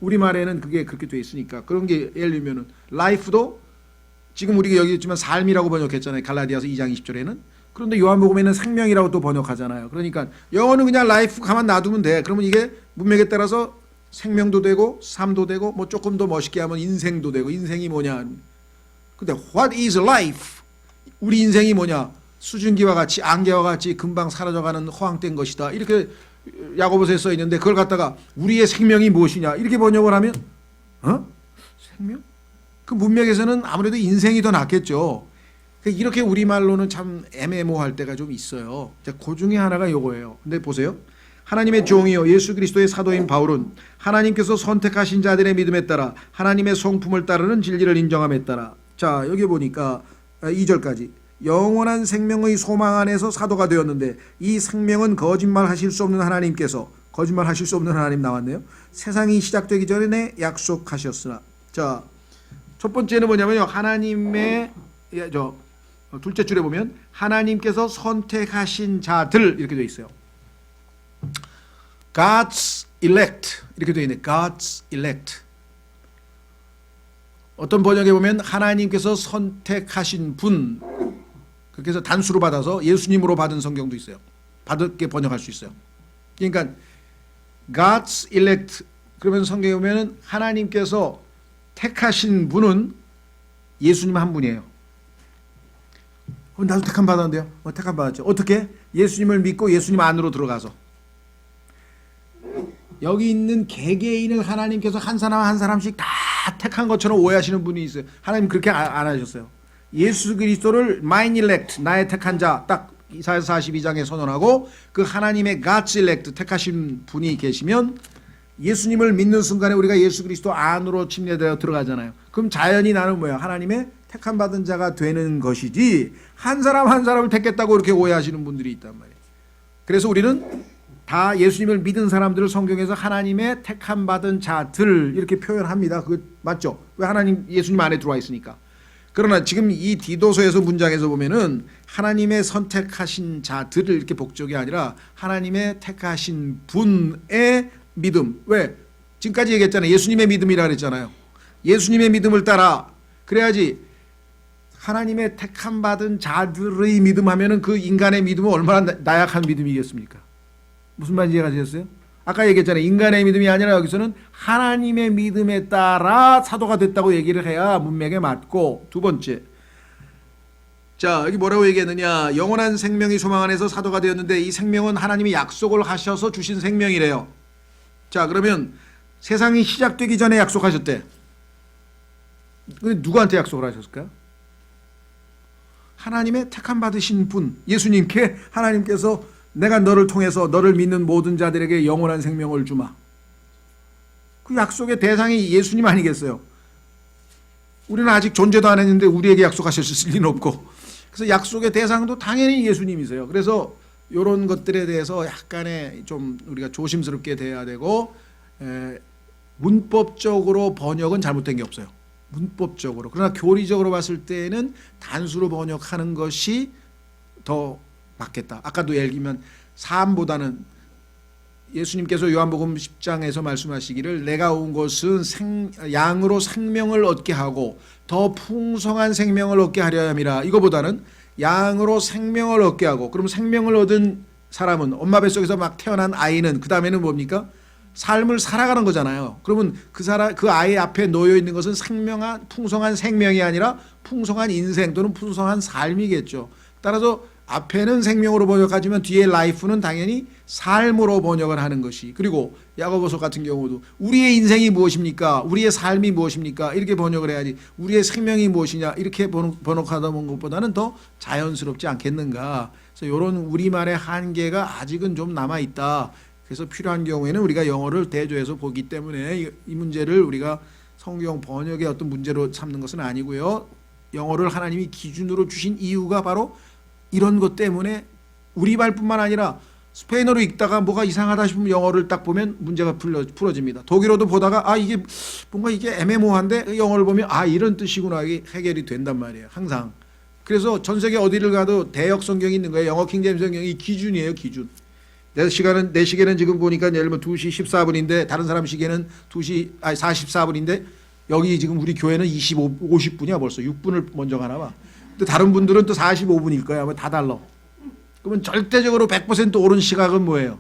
[SPEAKER 1] 우리말에는 그게 그렇게 돼 있으니까. 그런 게 예를 들면은 life도 지금 우리가 여기 있지만 삶이라고 번역했잖아요. 갈라디아서 2장 20절에는. 그런데 요한복음에는 생명이라고 또 번역하잖아요. 그러니까 영어는 그냥 life 가만 놔두면 돼. 그러면 이게 문맥에 따라서 생명도 되고 삶도 되고 뭐 조금 더 멋있게 하면 인생도 되고. 인생이 뭐냐. 근데 what is life? 우리 인생이 뭐냐. 수증기와 같이 안개와 같이 금방 사라져가는 허황된 것이다. 이렇게 야고보서에 써 있는데 그걸 갖다가 우리의 생명이 무엇이냐 이렇게 번역을 하면 생명? 그 문맥에서는 아무래도 인생이 더 낫겠죠. 이렇게 우리말로는 참 애매모호할 때가 좀 있어요. 그 중에 하나가 요거예요. 근데 보세요. 하나님의 종이요 예수 그리스도의 사도인 바울은 하나님께서 선택하신 자들의 믿음에 따라 하나님의 성품을 따르는 진리를 인정함에 따라 자 여기 보니까 2절까지 영원한 생명의 소망 안에서 사도가 되었는데 이 생명은 거짓말하실 수 없는 하나님께서 거짓말하실 수 없는 하나님 나왔네요. 세상이 시작되기 전에 약속하셨으나 자 첫 번째는 뭐냐면요. 하나님의 둘째 줄에 보면 하나님께서 선택하신 자들 이렇게 되어 있어요. God's elect 이렇게 되어 있네. God's elect. 어떤 번역에 보면 하나님께서 선택하신 분 그렇게 해서 단수로 받아서 예수님으로 받은 성경도 있어요. 받게 번역할 수 있어요. 그러니까 God's elect 그러면 성경에 보면 하나님께서 택하신 분은 예수님 한 분이에요. 나도 택함 받았는데요. 택함 받았죠. 어떻게? 예수님을 믿고 예수님 안으로 들어가서. 여기 있는 개개인을 하나님께서 한 사람 한 사람씩 다 택한 것처럼 오해하시는 분이 있어요. 하나님 그렇게 안 하셨어요. 예수 그리스도를 mine elect, 나의 택한 자, 딱 이사야서 42장에 선언하고 그 하나님의 God's elect, 택하신 분이 계시면 예수님을 믿는 순간에 우리가 예수 그리스도 안으로 침례되어 들어가잖아요. 그럼 자연히 나는 뭐야? 하나님의 택함 받은 자가 되는 것이지 한 사람 한 사람을 택했다고 이렇게 오해하시는 분들이 있단 말이에요. 그래서 우리는 다 예수님을 믿은 사람들을 성경에서 하나님의 택함 받은 자들 이렇게 표현합니다. 그거 맞죠? 왜? 하나님 예수님 안에 들어와 있으니까. 그러나 지금 이 디도서에서 문장에서 보면은 하나님의 선택하신 자들을 이렇게 복적이 아니라 하나님의 택하신 분의 믿음. 왜? 지금까지 얘기했잖아요. 예수님의 믿음이라 그랬잖아요. 예수님의 믿음을 따라 그래야지. 하나님의 택함 받은 자들의 믿음 하면은 그 인간의 믿음은 얼마나 나약한 믿음이겠습니까? 무슨 말인지 이해가 되셨어요? 아까 얘기했잖아요. 인간의 믿음이 아니라 여기서는 하나님의 믿음에 따라 사도가 됐다고 얘기를 해야 문맥에 맞고. 두 번째, 자 여기 뭐라고 얘기했느냐? 영원한 생명이 소망 안에서 사도가 되었는데 이 생명은 하나님이 약속을 하셔서 주신 생명이래요. 자 그러면 세상이 시작되기 전에 약속하셨대. 누구한테 약속을 하셨을까요? 하나님의 택함 받으신 분 예수님께 하나님께서 내가 너를 통해서 너를 믿는 모든 자들에게 영원한 생명을 주마. 그 약속의 대상이 예수님 아니겠어요? 우리는 아직 존재도 안 했는데 우리에게 약속하셨을 리는 없고. 그래서 약속의 대상도 당연히 예수님이세요. 그래서 이런 것들에 대해서 약간의 좀 우리가 조심스럽게 돼야 되고, 문법적으로 번역은 잘못된 게 없어요. 문법적으로. 그러나 교리적으로 봤을 때는 단수로 번역하는 것이 더 맞겠다. 아까도 예를 들면 삶보다는 예수님께서 요한복음 10장에서 말씀하시기를 내가 온 것은 양으로 생명을 얻게 하고 더 풍성한 생명을 얻게 하려 함이라. 이거보다는 양으로 생명을 얻게 하고, 그럼 생명을 얻은 사람은 엄마 뱃속에서 막 태어난 아이는 그 다음에는 뭡니까? 삶을 살아가는 거잖아요. 그러면 그 아이 앞에 놓여 있는 것은 풍성한 생명이 아니라 풍성한 인생 또는 풍성한 삶이겠죠. 따라서 앞에는 생명으로 번역하지만 뒤에 라이프는 당연히 삶으로 번역을 하는 것이. 그리고 야고보서 같은 경우도 우리의 인생이 무엇입니까? 우리의 삶이 무엇입니까? 이렇게 번역을 해야지. 우리의 생명이 무엇이냐 이렇게 번역하다 본 것보다는 더 자연스럽지 않겠는가. 그래서 이런 우리말의 한계가 아직은 좀 남아있다. 그래서 필요한 경우에는 우리가 영어를 대조해서 보기 때문에 이 문제를 우리가 성경 번역의 어떤 문제로 삼는 것은 아니고요. 영어를 하나님이 기준으로 주신 이유가 바로 이런 것 때문에 우리말뿐만 아니라 스페인어로 읽다가 뭐가 이상하다 싶으면 영어를 딱 보면 문제가 풀어집니다. 독일어도 보다가 이게 뭔가 이게 애매모호한데 영어를 보면 이런 뜻이구나, 이게 해결이 된단 말이에요. 항상. 그래서 전 세계 어디를 가도 대역 성경이 있는 거예요. 영어 킹제임스 성경이 기준이에요. 기준. 내 시계는 지금 보니까 예를 들면 2시 14분인데 다른 사람 시계는 44분인데 여기 지금 우리 교회는 50분이야 벌써. 6분을 먼저 가나 봐. 또 다른 분들은 또 45분일 거야. 다 달라. 그러면 절대적으로 100% 옳은 시각은 뭐예요?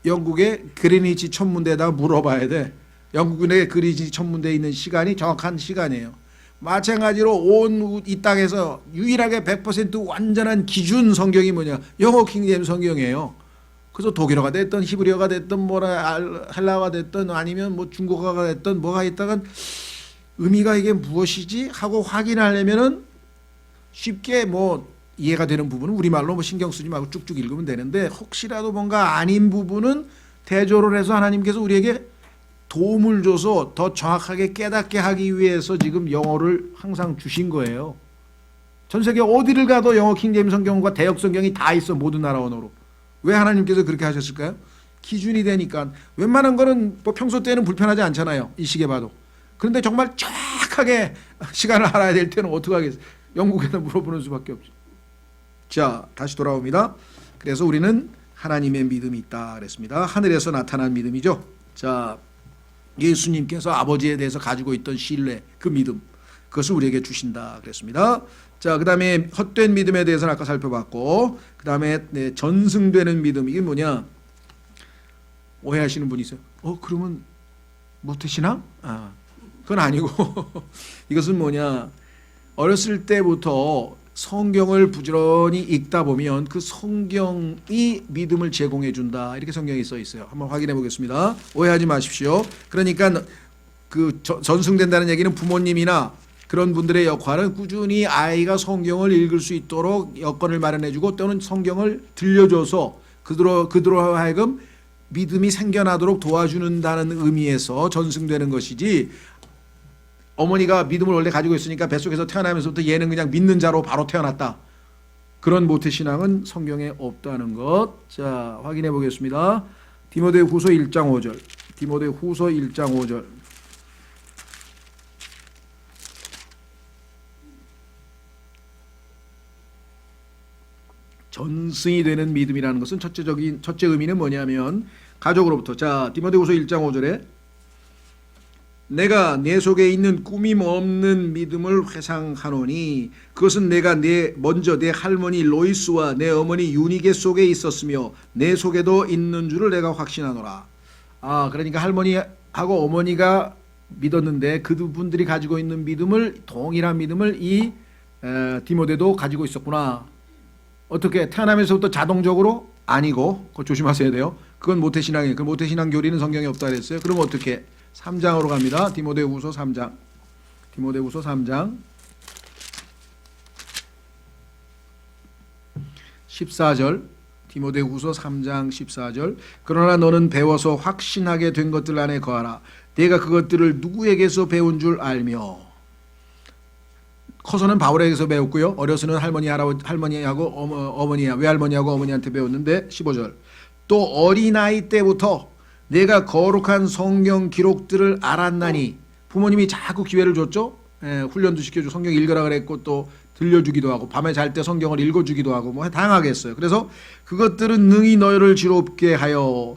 [SPEAKER 1] 영국의 그리니치 천문대에다가 물어봐야 돼. 영국의 그리니치 천문대에 있는 시간이 정확한 시간이에요. 마찬가지로 온 이 땅에서 유일하게 100% 완전한 기준 성경이 뭐냐? 영어 킹제임스 성경이에요. 그래서 독일어가 됐든 히브리어가 됐든 헬라어가 됐든 아니면 뭐 중국어가 됐든 뭐가 있다간 의미가 이게 무엇이지 하고 확인하려면은 쉽게 뭐 이해가 되는 부분은 우리말로 뭐 신경 쓰지 말고 쭉쭉 읽으면 되는데, 혹시라도 뭔가 아닌 부분은 대조를 해서 하나님께서 우리에게 도움을 줘서 더 정확하게 깨닫게 하기 위해서 지금 영어를 항상 주신 거예요. 전 세계 어디를 가도 영어 킹제임스 성경과 대역 성경이 다 있어. 모든 나라 언어로. 왜 하나님께서 그렇게 하셨을까요? 기준이 되니까. 웬만한 거는 뭐 평소 때는 불편하지 않잖아요. 이 시계 봐도. 그런데 정말 정확하게 시간을 알아야 될 때는 어떻게 하겠어요? 영국에다 물어보는 수밖에 없죠. 자, 다시 돌아옵니다. 그래서 우리는 하나님의 믿음이 있다 그랬습니다. 하늘에서 나타난 믿음이죠. 자, 예수님께서 아버지에 대해서 가지고 있던 신뢰, 그 믿음, 그것을 우리에게 주신다 그랬습니다. 자, 그 다음에 헛된 믿음에 대해서는 아까 살펴봤고, 그 다음에 전승되는 믿음, 이게 뭐냐? 오해하시는 분이 있어요. 그러면 모태신앙? 그건 아니고 이것은 뭐냐, 어렸을 때부터 성경을 부지런히 읽다 보면 그 성경이 믿음을 제공해 준다, 이렇게 성경에 써 있어요. 한번 확인해 보겠습니다. 오해하지 마십시오. 그러니까 그 전승된다는 얘기는 부모님이나 그런 분들의 역할은 꾸준히 아이가 성경을 읽을 수 있도록 여건을 마련해 주고 또는 성경을 들려줘서 그들로 하여금 믿음이 생겨나도록 도와주는다는 의미에서 전승되는 것이지, 어머니가 믿음을 원래 가지고 있으니까 뱃속에서 태어나면서부터 얘는 그냥 믿는 자로 바로 태어났다, 그런 모태신앙은 성경에 없다는 것. 자, 확인해 보겠습니다. 디모데후서 1장 5절. 디모데후서 1장 5절. 전승이 되는 믿음이라는 것은 첫째 의미는 뭐냐면 가족으로부터. 자, 디모데후서 1장 5절에 내가 내 속에 있는 꾸밈 없는 믿음을 회상하노니 그것은 내가 먼저 내 할머니 로이스와 내 어머니 유니게 속에 있었으며 내 속에도 있는 줄을 내가 확신하노라. 그러니까 할머니하고 어머니가 믿었는데 그분들이 가지고 있는 믿음을, 동일한 믿음을 이 디모데도 가지고 있었구나. 어떻게 태어나면서부터 자동적으로? 아니고, 그거 조심하셔야 돼요. 그건 모태신앙이에요. 그 모태신앙 교리는 성경에 없다 그랬어요. 그럼 어떻게? 3장으로 갑니다. 디모데후서 3장. 디모데후서 3장 14절. 디모데후서 3장 14절. 그러나 너는 배워서 확신하게 된 것들 안에 거하라. 내가 그것들을 누구에게서 배운 줄 알며. 커서는 바울에게서 배웠고요. 어려서는 할머니하고 외할머니하고 어머니한테 배웠는데 15절. 또 어린아이 때부터 내가 거룩한 성경 기록들을 알았나니. 부모님이 자꾸 기회를 줬죠. 훈련도 시켜주고 성경 읽으라 그랬고 또 들려주기도 하고 밤에 잘 때 성경을 읽어주기도 하고 뭐 다양하게 했어요. 그래서 그것들은 능히 너희를 지롭게 하여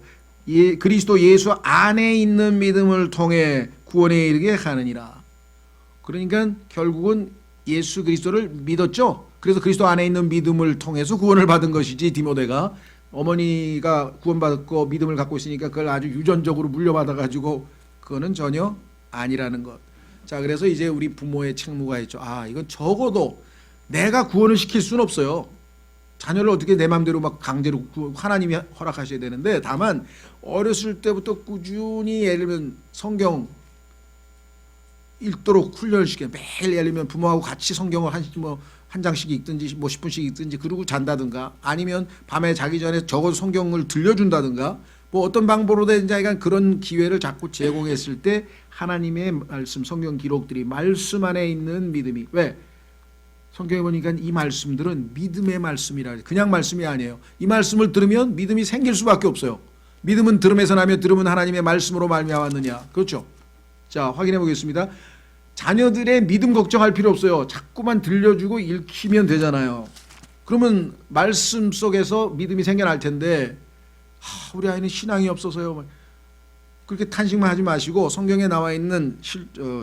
[SPEAKER 1] 그리스도 예수 안에 있는 믿음을 통해 구원에 이르게 하느니라. 그러니까 결국은 예수 그리스도를 믿었죠. 그래서 그리스도 안에 있는 믿음을 통해서 구원을 받은 것이지, 디모데가 어머니가 구원받고 믿음을 갖고 있으니까 그걸 아주 유전적으로 물려받아가지고 그거는 전혀 아니라는 것. 자, 그래서 이제 우리 부모의 책무가 있죠. 이건 적어도 내가 구원을 시킬 수는 없어요. 자녀를 어떻게 내 마음대로 막 강제로 하나님이 허락하셔야 되는데, 다만 어렸을 때부터 꾸준히 예를 들면 성경 읽도록 훈련을 시켜. 매일 예를 들면 부모하고 같이 성경을 한 장씩 읽든지 10분씩 읽든지 그러고 잔다든가, 아니면 밤에 자기 전에 적어도 성경을 들려준다든가, 어떤 방법으로든 자기가 그런 기회를 자꾸 제공했을 때 하나님의 말씀, 성경 기록들이 말씀 안에 있는 믿음이, 왜? 성경에 보니까 이 말씀들은 믿음의 말씀이라, 그냥 말씀이 아니에요. 이 말씀을 들으면 믿음이 생길 수밖에 없어요. 믿음은 들음에서 나며 들음은 하나님의 말씀으로 말미암았느냐. 그렇죠? 자, 확인해 보겠습니다. 자녀들의 믿음 걱정할 필요 없어요. 자꾸만 들려주고 읽히면 되잖아요. 그러면 말씀 속에서 믿음이 생겨날 텐데, 우리 아이는 신앙이 없어서요. 그렇게 탄식만 하지 마시고 성경에 나와 있는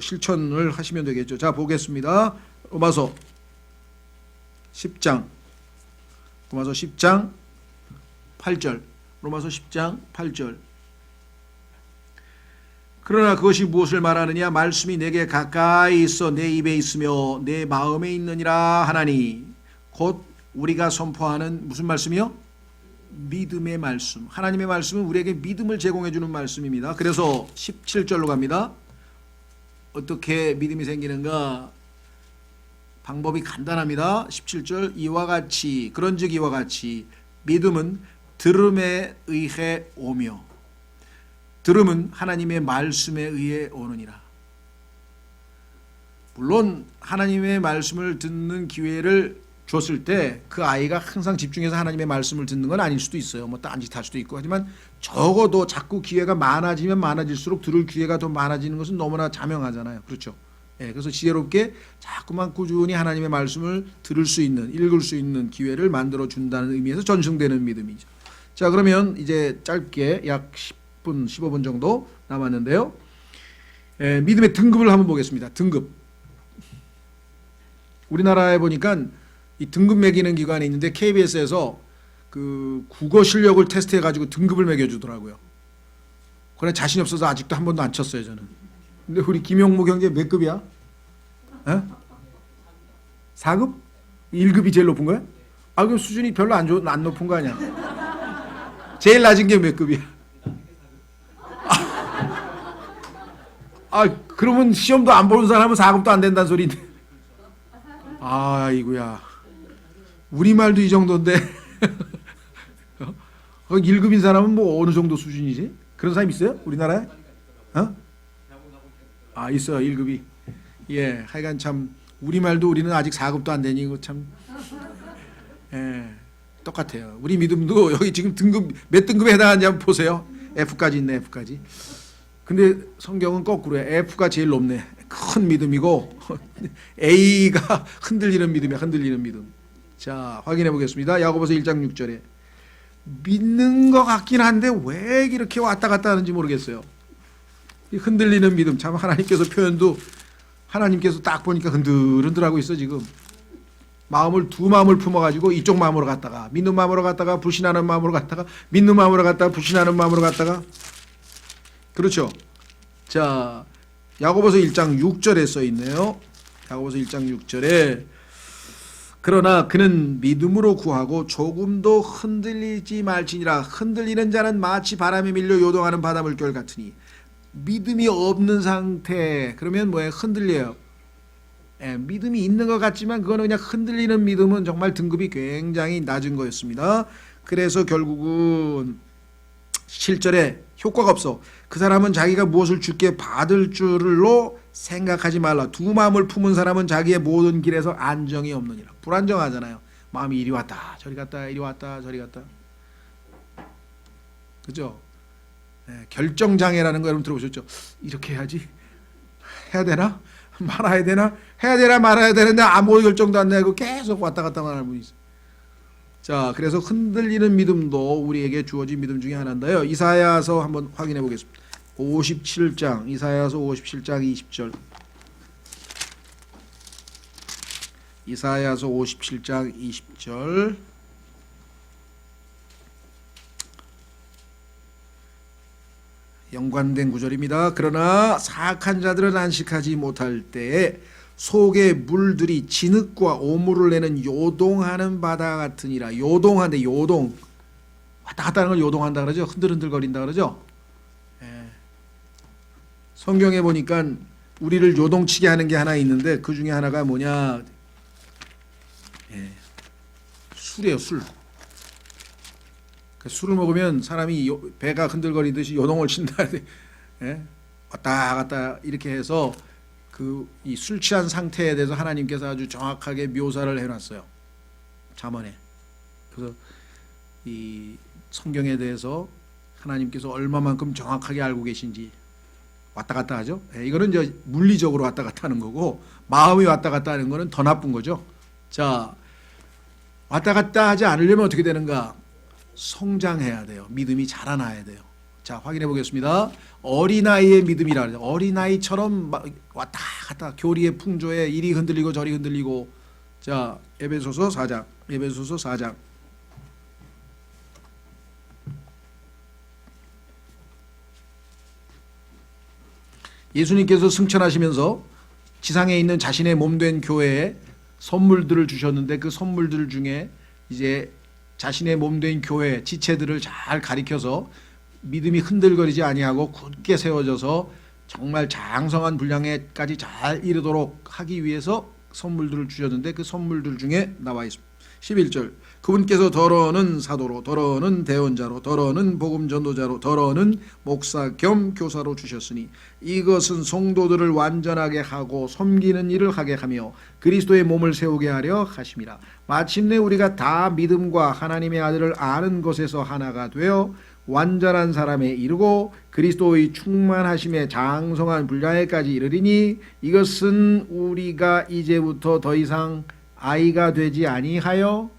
[SPEAKER 1] 실천을 하시면 되겠죠. 자, 보겠습니다. 로마서 10장 8절. 로마서 10장 8절. 그러나 그것이 무엇을 말하느냐? 말씀이 내게 가까이 있어 내 입에 있으며 내 마음에 있느니라 하나니. 곧 우리가 선포하는 무슨 말씀이요? 믿음의 말씀. 하나님의 말씀은 우리에게 믿음을 제공해 주는 말씀입니다. 그래서 17절로 갑니다. 어떻게 믿음이 생기는가? 방법이 간단합니다. 17절. 이와 같이, 그런즉 이와 같이 믿음은 들음에 의해 오며 들음은 하나님의 말씀에 의해 오느니라. 물론 하나님의 말씀을 듣는 기회를 줬을 때 그 아이가 항상 집중해서 하나님의 말씀을 듣는 건 아닐 수도 있어요. 딴짓할 수도 있고. 하지만 적어도 자꾸 기회가 많아지면 많아질수록 들을 기회가 더 많아지는 것은 너무나 자명하잖아요. 그렇죠? 그래서 지혜롭게 자꾸만 꾸준히 하나님의 말씀을 들을 수 있는, 읽을 수 있는 기회를 만들어 준다는 의미에서 전승되는 믿음이죠. 자, 그러면 이제 짧게 약 10분, 15분 정도 남았는데요. 믿음의 등급을 한번 보겠습니다. 등급. 우리나라에 보니까 이 등급 매기는 기관이 있는데 KBS에서 그 국어 실력을 테스트해 가지고 등급을 매겨 주더라고요. 그래 자신이 없어서 아직도 한 번도 안 쳤어요, 저는. 근데 우리 김용무 경제 몇 급이야? 어? 4급? 1급이 제일 높은 거야? 아, 그럼 수준이 별로 안 높은 거 아니야? 제일 낮은 게 몇 급이야? 그러면 시험도 안 보는 사람은 4급도 안 된다는 소리인데. 아이고야. 우리말도 이 정도인데. 1급인 사람은 뭐 어느 정도 수준이지? 그런 사람 있어요? 우리나라에? 있어요. 1급이. 예, 하여간 참 우리말도 우리는 아직 4급도 안 되니 이거 참 똑같아요. 우리 믿음도 여기 지금 등급 몇 등급에 해당하는지 한번 보세요. F까지 있네. F까지. 근데 성경은 거꾸로야. F가 제일 높네. 큰 믿음이고 A가 흔들리는 믿음이야. 흔들리는 믿음. 자, 확인해 보겠습니다. 야고보서 1장 6절에 믿는 것 같긴 한데 왜 이렇게 왔다 갔다 하는지 모르겠어요. 이 흔들리는 믿음. 참 하나님께서 표현도 하나님께서 딱 보니까 흔들흔들하고 있어 지금. 두 마음을 품어가지고 이쪽 마음으로 갔다가 믿는 마음으로 갔다가 불신하는 마음으로 갔다가 믿는 마음으로 갔다가 불신하는 마음으로 갔다가. 그렇죠. 자, 야고보서 1장 6절에 써 있네요. 야고보서 1장 6절에 그러나 그는 믿음으로 구하고 조금도 흔들리지 말지니라. 흔들리는 자는 마치 바람에 밀려 요동하는 바닷물결 같으니. 믿음이 없는 상태 그러면 뭐예요? 흔들려요. 믿음이 있는 것 같지만 그거는 그냥 흔들리는 믿음은 정말 등급이 굉장히 낮은 거였습니다. 그래서 결국은 실절에 효과가 없어. 그 사람은 자기가 무엇을 주께 받을 줄로 생각하지 말라. 두 마음을 품은 사람은 자기의 모든 길에서 안정이 없느니라. 불안정하잖아요. 마음이 이리 왔다 저리 갔다 이리 왔다 저리 갔다. 그죠? 결정장애라는 거 여러분 들어보셨죠? 이렇게 해야지 해야 되나? 말아야 되나? 해야 되나 말아야 되는데 아무 결정도 안 내고 계속 왔다 갔다 하는 분이 있어요. 자, 그래서 흔들리는 믿음도 우리에게 주어진 믿음 중에 하나인데요. 이사야서 한번 확인해 보겠습니다. 57장, 이사야서 57장 20절. 이사야서 57장 20절. 연관된 구절입니다. 그러나 사악한 자들은 안식하지 못할 때에 속에 물들이 진흙과 오물을 내는 요동하는 바다 같으니라. 요동한데 요동. 왔다 갔다 하는 걸 요동한다 그러죠. 흔들흔들거린다 그러죠. 성경에 보니까 우리를 요동치게 하는 게 하나 있는데 그 중에 하나가 뭐냐. 술이에요. 술. 술을 먹으면 사람이 배가 흔들거리듯이 요동을 친다. 왔다 갔다 이렇게 해서 이 술 취한 상태에 대해서 하나님께서 아주 정확하게 묘사를 해놨어요. 잠언에. 그래서 이 성경에 대해서 하나님께서 얼마만큼 정확하게 알고 계신지 왔다 갔다 하죠. 이거는 이제 물리적으로 왔다 갔다 하는 거고 마음이 왔다 갔다 하는 거는 더 나쁜 거죠. 자, 왔다 갔다 하지 않으려면 어떻게 되는가? 성장해야 돼요. 믿음이 자라나야 돼요. 자, 확인해 보겠습니다. 어린아이의 믿음이라 그래요. 어린아이처럼 왔다 갔다 교리의 풍조에 이리 흔들리고 저리 흔들리고. 자, 에베소서 4장. 에베소서 4장. 예수님께서 승천하시면서 지상에 있는 자신의 몸된 교회에 선물들을 주셨는데 그 선물들 중에 이제 자신의 몸된 교회 지체들을 잘 가리켜서 믿음이 흔들거리지 아니하고 굳게 세워져서 정말 장성한 분량에까지 잘 이르도록 하기 위해서 선물들을 주셨는데 그 선물들 중에 나와 있습니다. 11절. 그분께서 더러는 사도로, 더러는 대언자로, 더러는 복음 전도자로, 더러는 목사 겸 교사로 주셨으니 이것은 성도들을 완전하게 하고 섬기는 일을 하게 하며 그리스도의 몸을 세우게 하려 하심이라. 마침내 우리가 다 믿음과 하나님의 아들을 아는 것에서 하나가 되어 완전한 사람에 이르고 그리스도의 충만하심에 장성한 분량에까지 이르리니 이것은 우리가 이제부터 더 이상 아이가 되지 아니하여,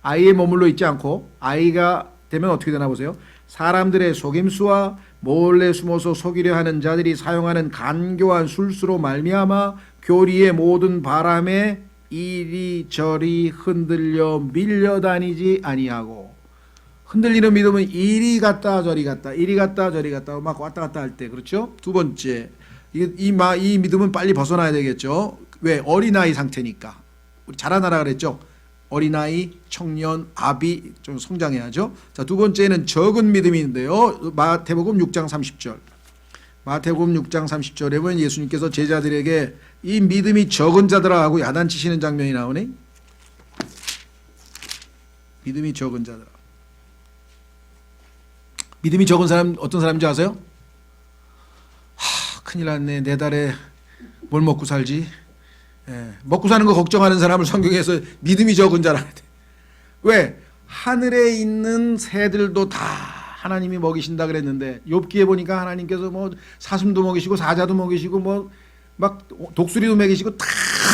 [SPEAKER 1] 아이에 머물러 있지 않고 아이가 되면 어떻게 되나 보세요. 사람들의 속임수와 몰래 숨어서 속이려 하는 자들이 사용하는 간교한 술수로 말미암아 교리의 모든 바람에 이리저리 흔들려 밀려다니지 아니하고. 흔들리는 믿음은 이리 갔다 저리 갔다 이리 갔다 저리 갔다 막 왔다 갔다 할 때. 그렇죠? 두 번째, 이 믿음은 빨리 벗어나야 되겠죠. 왜? 어린아이 상태니까. 우리 자라나라 그랬죠. 어린아이, 청년, 아비 좀 성장해야죠. 자, 두 번째는 적은 믿음인데요. 마태복음 6장 30절. 마태복음 6장 30절에 보면 예수님께서 제자들에게 이 믿음이 적은 자들아 하고 야단치시는 장면이 나오네. 믿음이 적은 자들아. 믿음이 적은 사람 어떤 사람인지 아세요? 큰일 났네. 내 달에 뭘 먹고 살지? 먹고 사는 거 걱정하는 사람을 성경에서 믿음이 적은 자라. 왜? 하늘에 있는 새들도 다 하나님이 먹이신다 그랬는데 욥기에 보니까 하나님께서 뭐 사슴도 먹이시고 사자도 먹이시고 뭐 막 독수리도 먹이시고 다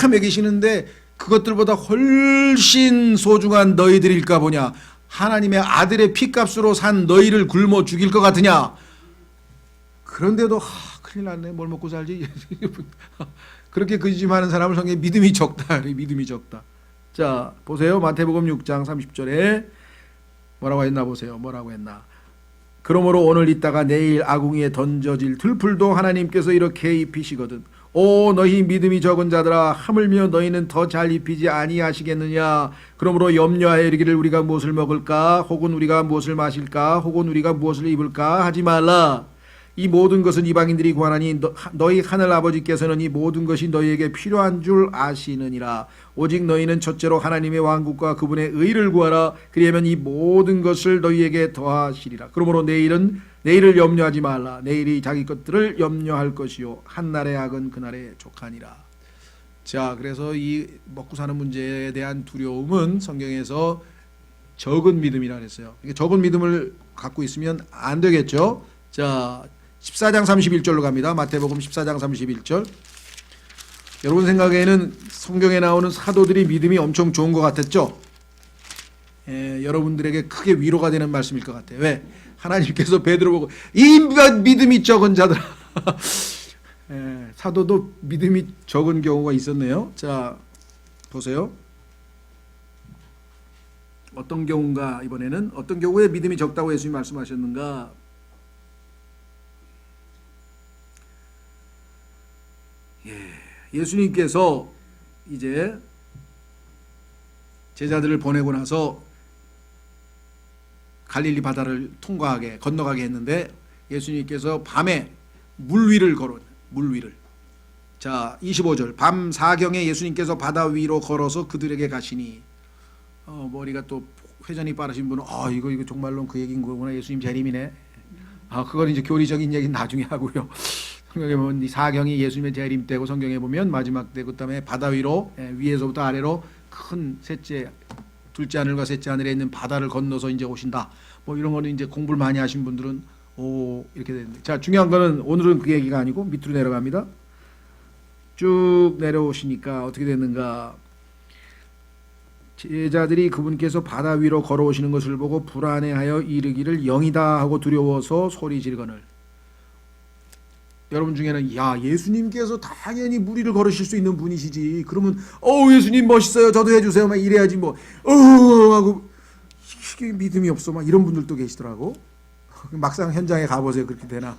[SPEAKER 1] 먹이시는데 그것들보다 훨씬 소중한 너희들일까 보냐. 하나님의 아들의 피값으로 산 너희를 굶어 죽일 것 같으냐. 그런데도 큰일 났네. 뭘 먹고 살지? 그렇게 근심하는 사람을 성경에 믿음이 적다. 믿음이 적다. 자, 보세요. 마태복음 6장 30절에 뭐라고 했나 보세요. 뭐라고 했나. 그러므로 오늘 있다가 내일 아궁이에 던져질 들풀도 하나님께서 이렇게 입히시거든. 오 너희 믿음이 적은 자들아 하물며 너희는 더 잘 입히지 아니하시겠느냐. 그러므로 염려하여 이르기를 우리가 무엇을 먹을까 혹은 우리가 무엇을 마실까 혹은 우리가 무엇을 입을까 하지 말라. 이 모든 것은 이방인들이 구하나니 너희 하늘 아버지께서는 이 모든 것이 너희에게 필요한 줄 아시느니라. 오직 너희는 첫째로 하나님의 왕국과 그분의 의를 구하라. 그리하면 이 모든 것을 너희에게 더하시리라. 그러므로 내일을 염려하지 말라. 내일이 자기 것들을 염려할 것이요 한날의 악은 그날의 족하니라. 자, 그래서 이 먹고 사는 문제에 대한 두려움은 성경에서 적은 믿음이라 그랬어요. 적은 믿음을 갖고 있으면 안 되겠죠. 자, 14장 31절로 갑니다. 마태복음 14장 31절. 여러분 생각에는 성경에 나오는 사도들이 믿음이 엄청 좋은 것 같았죠? 여러분들에게 크게 위로가 되는 말씀일 것 같아요. 왜? 하나님께서 베드로 보고 이 믿음이 적은 자들아. 사도도 믿음이 적은 경우가 있었네요. 자, 보세요. 어떤 경우인가. 이번에는 어떤 경우에 믿음이 적다고 예수님이 말씀하셨는가. 예수님께서 이제 제자들을 보내고 나서 갈릴리 바다를 건너가게 했는데 예수님께서 밤에 물 위를 자, 25절. 밤 4경에 예수님께서 바다 위로 걸어서 그들에게 가시니 머리가 또 회전이 빠르신 분은 이거 정말로 그 얘기인 거구나. 예수님 재림이네. 그건 이제 교리적인 얘기는 나중에 하고요. 성경에 보면 이 4경이 예수님의 재림 때고 성경에 보면 마지막 때 그다음에 바다 위로 위에서부터 아래로 큰 둘째 하늘과 셋째 하늘에 있는 바다를 건너서 이제 오신다. 뭐 이런 거는 이제 공부를 많이 하신 분들은 이렇게 되는데. 자, 중요한 거는 오늘은 그 얘기가 아니고 밑으로 내려갑니다. 쭉 내려오시니까 어떻게 됐는가. 제자들이 그분께서 바다 위로 걸어오시는 것을 보고 불안해하여 이르기를 영이다 하고 두려워서 소리 지르거늘. 여러분 중에는 예수님께서 당연히 물 위를 걸으실 수 있는 분이시지. 그러면 예수님 멋있어요. 저도 해주세요. 막 이래야지 뭐 하고 믿음이 없어. 막 이런 분들도 계시더라고. 막상 현장에 가보세요. 그렇게 되나?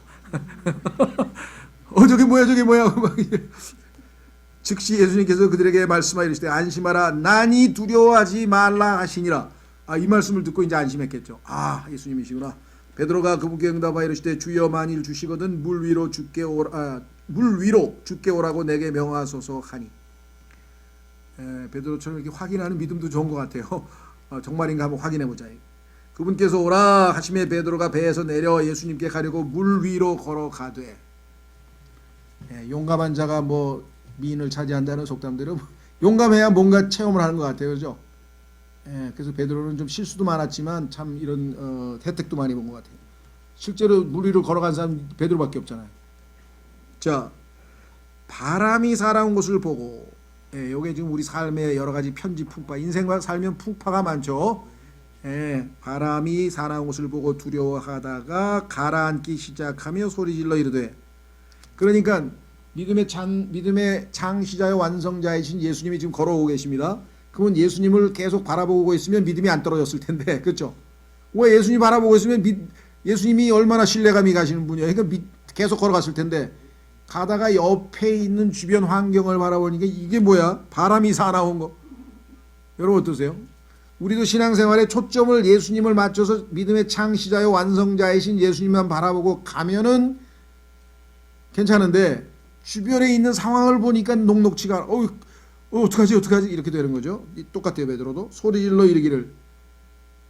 [SPEAKER 1] 저게 뭐야. 즉시 예수님께서 그들에게 말씀하여 이르시되 안심하라. 난이 두려워하지 말라 하시니라. 이 말씀을 듣고 이제 안심했겠죠. 예수님이시구나. 베드로가 그분께 응답하여 이르시되 주여 만일 주시거든 물 위로 주께 오라고 내게 명하소서 하니. 베드로처럼 이렇게 확인하는 믿음도 좋은 것 같아요. 정말인가 한번 확인해 보자. 그분께서 오라 하심에 베드로가 배에서 내려 예수님께 가려고 물 위로 걸어가되. 용감한 자가 뭐 미인을 차지한다는 속담대로 용감해야 뭔가 체험을 하는 것 같아요. 그렇죠? 그래서 베드로는 좀 실수도 많았지만 참 이런 혜택도 많이 본 것 같아요. 실제로 물 위로 걸어간 사람 베드로밖에 없잖아요. 자, 바람이 살아온 것을 보고, 요게 지금 우리 삶의 여러 가지 편지 풍파, 인생과 살면 풍파가 많죠. 바람이 살아온 것을 보고 두려워하다가 가라앉기 시작하며 소리질러 이르되. 그러니까 믿음의 창시자여 완성자이신 예수님이 지금 걸어오고 계십니다. 그러면 예수님을 계속 바라보고 있으면 믿음이 안 떨어졌을 텐데, 그렇죠? 왜 예수님 바라보고 있으면 예수님이 얼마나 신뢰감이 가시는 분이에요. 그러니까 계속 걸어갔을 텐데 가다가 옆에 있는 주변 환경을 바라보니까 이게 뭐야? 바람이 사나운 거. 여러분 어떠세요? 우리도 신앙생활에 초점을 예수님을 맞춰서 믿음의 창시자요 완성자이신 예수님만 바라보고 가면은 괜찮은데 주변에 있는 상황을 보니까 녹록치가 않아. 어떡하지 이렇게 되는 거죠. 똑같아요. 베드로도 소리 질러 이르기를.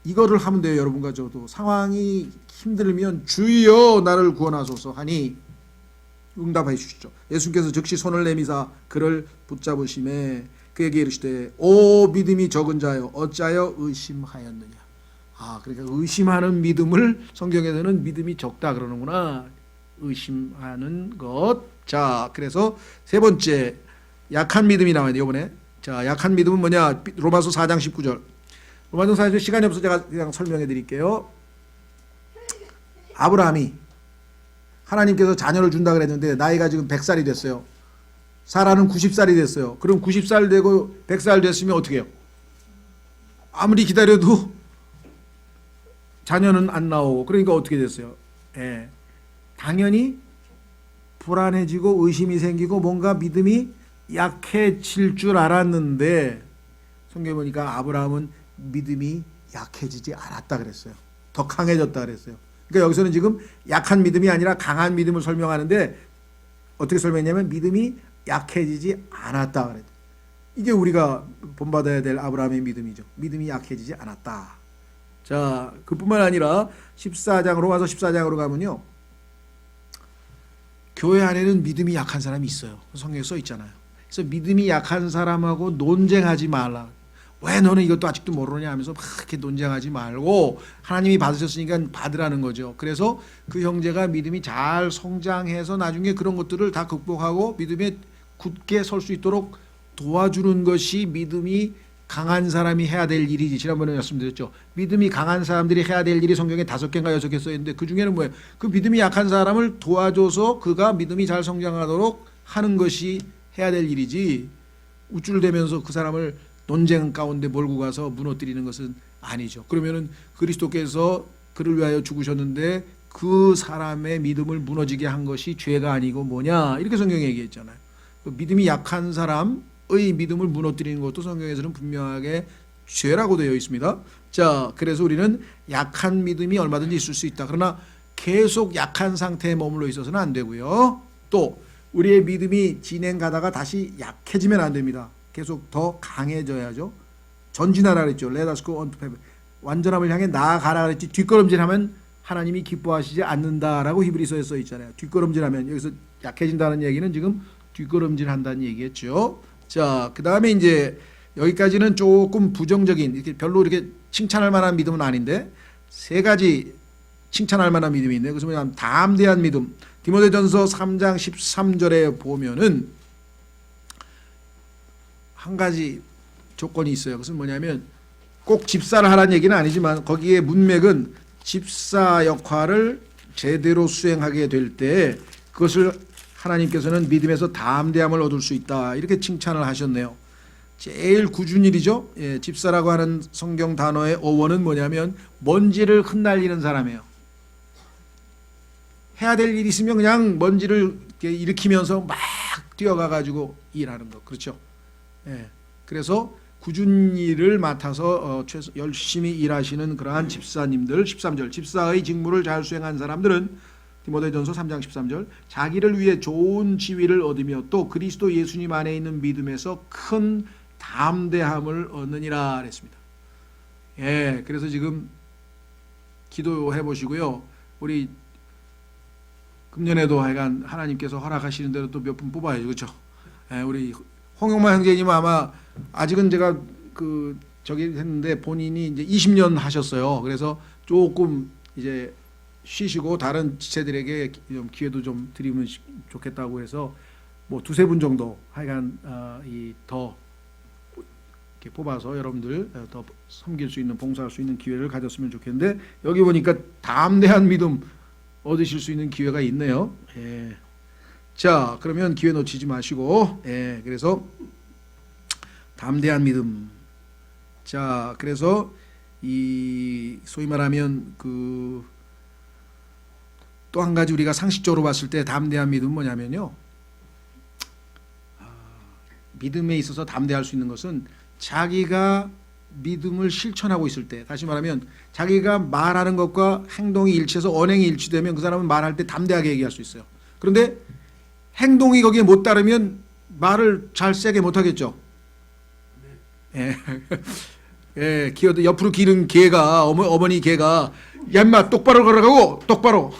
[SPEAKER 1] 이거를 하면 돼요. 여러분과 저도 상황이 힘들면 주여 나를 구원하소서 하니 응답해 주시죠. 예수님께서 즉시 손을 내미사 그를 붙잡으심에 그에게 이르시되 오 믿음이 적은 자여 어찌하여 의심하였느냐. 그러니까 의심하는 믿음을 성경에서는 믿음이 적다 그러는구나. 의심하는 것. 자, 그래서 세 번째 약한 믿음이 나와야 돼요. 이번에. 자, 약한 믿음은 뭐냐? 로마서 4장 19절. 로마서 4장 시간이 없어서 제가 그냥 설명해 드릴게요. 아브라함이 하나님께서 자녀를 준다 그랬는데 나이가 지금 100살이 됐어요. 사라는 90살이 됐어요. 그럼 90살 되고 100살 됐으면 어떻게 해요? 아무리 기다려도 자녀는 안 나오고 그러니까 어떻게 됐어요? 당연히 불안해지고 의심이 생기고 뭔가 믿음이 약해질 줄 알았는데 성경에 보니까 아브라함은 믿음이 약해지지 않았다 그랬어요. 더 강해졌다 그랬어요. 그러니까 여기서는 지금 약한 믿음이 아니라 강한 믿음을 설명하는데 어떻게 설명했냐면 믿음이 약해지지 않았다 그랬어요. 이게 우리가 본받아야 될 아브라함의 믿음이죠. 믿음이 약해지지 않았다. 자, 그뿐만 아니라 14장으로 와서 14장으로 가면요. 교회 안에는 믿음이 약한 사람이 있어요. 성경에 써 있잖아요. 그래서 믿음이 약한 사람하고 논쟁하지 말라. 왜 너는 이것도 아직도 모르느냐 하면서 막 이렇게 논쟁하지 말고 하나님이 받으셨으니까 받으라는 거죠. 그래서 그 형제가 믿음이 잘 성장해서 나중에 그런 것들을 다 극복하고 믿음에 굳게 설 수 있도록 도와주는 것이 믿음이 강한 사람이 해야 될 일이지. 지난번에 말씀드렸죠. 믿음이 강한 사람들이 해야 될 일이 성경에 5개인가 6개 써있는데 그 중에는 뭐예요? 그 믿음이 약한 사람을 도와줘서 그가 믿음이 잘 성장하도록 하는 것이 해야 될 일이지 우쭐대면서 그 사람을 논쟁 가운데 몰고 가서 무너뜨리는 것은 아니죠. 그러면은 그리스도께서 그를 위하여 죽으셨는데 그 사람의 믿음을 무너지게 한 것이 죄가 아니고 뭐냐 이렇게 성경에 얘기했잖아요. 믿음이 약한 사람의 믿음을 무너뜨리는 것도 성경에서는 분명하게 죄라고 되어 있습니다. 자, 그래서 우리는 약한 믿음이 얼마든지 있을 수 있다. 그러나 계속 약한 상태에 머물러 있어서는 안 되고요. 또 우리의 믿음이 진행 가다가 다시 약해지면 안 됩니다. 계속 더 강해져야죠. 전진하라 그랬죠. Let us go on to heaven. 완전함을 향해 나아가라 그랬지. 뒷걸음질하면 하나님이 기뻐하시지 않는다라고 히브리서에 써 있잖아요. 뒷걸음질하면 여기서 약해진다는 얘기는 지금 뒷걸음질한다는 얘기겠죠. 자, 그 다음에 이제 여기까지는 조금 부정적인 이렇게 별로 이렇게 칭찬할 만한 믿음은 아닌데 세 가지 칭찬할 만한 믿음이 있네요. 그래서 뭐냐면 담대한 믿음. 디모데전서 3장 13절에 보면은 한 가지 조건이 있어요. 그것은 뭐냐면 꼭 집사를 하라는 얘기는 아니지만 거기에 문맥은 집사 역할을 제대로 수행하게 될 때 그것을 하나님께서는 믿음에서 담대함을 얻을 수 있다. 이렇게 칭찬을 하셨네요. 제일 굳은 일이죠. 집사라고 하는 성경 단어의 어원은 뭐냐면 먼지를 흩날리는 사람이에요. 해야 될 일이 있으면 그냥 먼지를 일으키면서 막 뛰어가가지고 일하는 거. 그렇죠. 그래서 굳은 일을 맡아서 열심히 일하시는 그러한 집사님들 13절 집사의 직무를 잘 수행한 사람들은 디모데전서 3장 13절 자기를 위해 좋은 지위를 얻으며 또 그리스도 예수님 안에 있는 믿음에서 큰 담대함을 얻느니라 그랬습니다. 그래서 지금 기도해 보시고요. 우리 금년에도 하여간 하나님께서 허락하시는 대로 또 몇 분 뽑아야죠. 그렇죠? 우리 홍용만 형제님은 아마 아직은 제가 저기 했는데 본인이 이제 20년 하셨어요. 그래서 조금 이제 쉬시고 다른 지체들에게 좀 기회도 좀 드리면 좋겠다고 해서 뭐 2-3분 정도 하여간 더 이렇게 뽑아서 여러분들 더 섬길 수 있는 봉사할 수 있는 기회를 가졌으면 좋겠는데 여기 보니까 담대한 믿음 얻으실 수 있는 기회가 있네요. 자, 그러면 기회 놓치지 마시고 그래서 담대한 믿음. 자, 그래서 이 소위 말하면 또 한 가지 우리가 상식적으로 봤을 때 담대한 믿음은 뭐냐면요. 믿음에 있어서 담대할 수 있는 것은 자기가 믿음을 실천하고 있을 때, 다시 말하면 자기가 말하는 것과 행동이 일치해서 언행이 일치되면 그 사람은 말할 때 담대하게 얘기할 수 있어요. 그런데 행동이 거기에 못 따르면 말을 잘 세게 못 하겠죠. 예. 예, 기어도 옆으로 기른 개가 어머니 개가 야 인마 똑바로 걸어가고 똑바로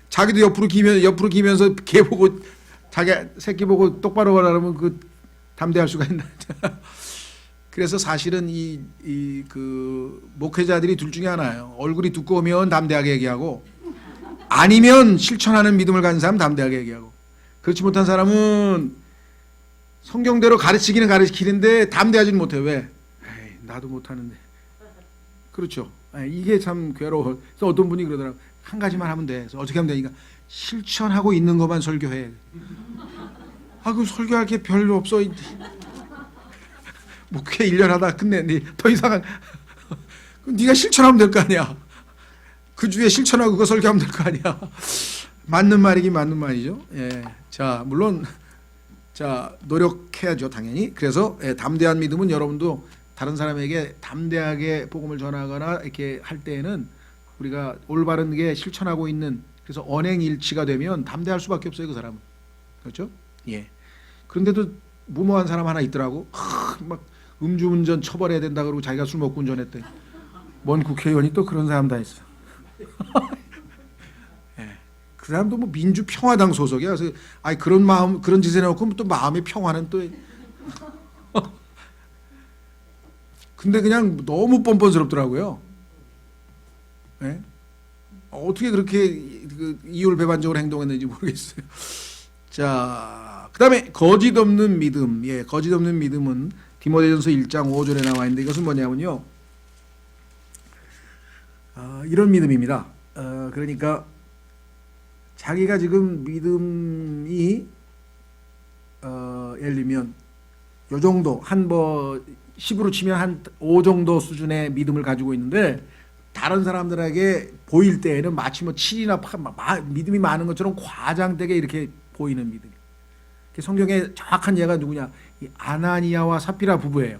[SPEAKER 1] 자기도 옆으로 기면서 개 보고 자기 새끼 보고 똑바로 걸으라면 그 담대할 수가 있나? 그래서 사실은 그 목회자들이 둘 중에 하나예요. 얼굴이 두꺼우면 담대하게 얘기하고 아니면 실천하는 믿음을 가진 사람 담대하게 얘기하고, 그렇지 못한 사람은 성경대로 가르치기는 가르치는데 담대하지는 못해. 왜? 에이, 나도 못하는데. 그렇죠. 이게 참 괴로워. 그래서 어떤 분이 그러더라고. 한 가지만 하면 돼. 그래서 어떻게 하면 되니까 실천하고 있는 것만 설교해. 그 설교할 게 별로 없어. 목회 1년 하다 끝냈니? 더 이상 네가 실천하면 될 거 아니야. 그 주에 실천하고 그거 설교하면 될 거 아니야. 맞는 말이긴 맞는 말이죠. 예. 자, 물론 노력해야죠, 당연히. 그래서 담대한 믿음은 여러분도 다른 사람에게 담대하게 복음을 전하거나 이렇게 할 때에는 우리가 올바른 게 실천하고 있는, 그래서 언행일치가 되면 담대할 수밖에 없어요, 그 사람은. 그렇죠? 예. 그런데도 무모한 사람 하나 있더라고. 막 음주운전 처벌해야 된다 그러고 자기가 술 먹고 운전했대. 뭔 국회의원이 또 그런 사람 다 있어. 예. 그 사람도 뭐 민주평화당 소속이야. 그래서 그런 짓을 해놓고 또 마음의 평화는 또. 근데 그냥 너무 뻔뻔스럽더라고요. 예? 어떻게 그렇게 이율배반적으로 행동했는지 모르겠어요. 자, 그다음에 거짓 없는 믿음. 예, 거짓 없는 믿음은 디모데전서 1장 5절에 나와 있는데 이것은 뭐냐면요. 이런 믿음입니다. 그러니까 자기가 지금 믿음이 예를 들면 요 정도 한 10으로 치면 한 5 정도 수준의 믿음을 가지고 있는데 다른 사람들에게 보일 때에는 마치 7이나 8 믿음이 많은 것처럼 과장되게 이렇게 보이는 믿음. 성경의 정확한 예가 누구냐? 이 아나니아와 삽비라 부부예요.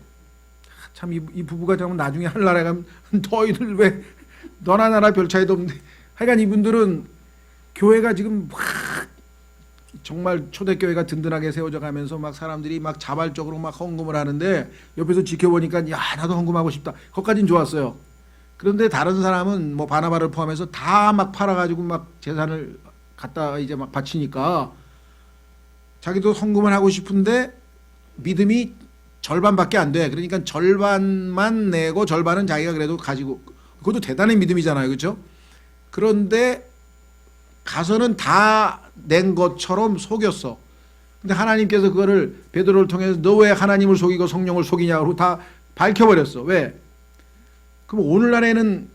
[SPEAKER 1] 참 이 부부가 정말 나중에 하늘나라에 가면 너희들 왜 너나 나나 별 차이도 없는데, 하여간 이분들은 교회가 지금 막 정말 초대교회가 든든하게 세워져 가면서 막 사람들이 막 자발적으로 막 헌금을 하는데 옆에서 지켜보니까 야 나도 헌금하고 싶다. 거기까지는 좋았어요. 그런데 다른 사람은 뭐 바나바를 포함해서 다 막 팔아가지고 막 재산을 갖다 이제 막 바치니까 자기도 헌금을 하고 싶은데 믿음이 절반밖에 안 돼. 그러니까 절반만 내고 절반은 자기가 그래도 가지고, 그것도 대단한 믿음이잖아요. 그렇죠? 그런데 가서는 다 낸 것처럼 속였어. 근데 하나님께서 그거를 베드로를 통해서 너 왜 하나님을 속이고 성령을 속이냐고 다 밝혀버렸어. 왜? 그럼 오늘날에는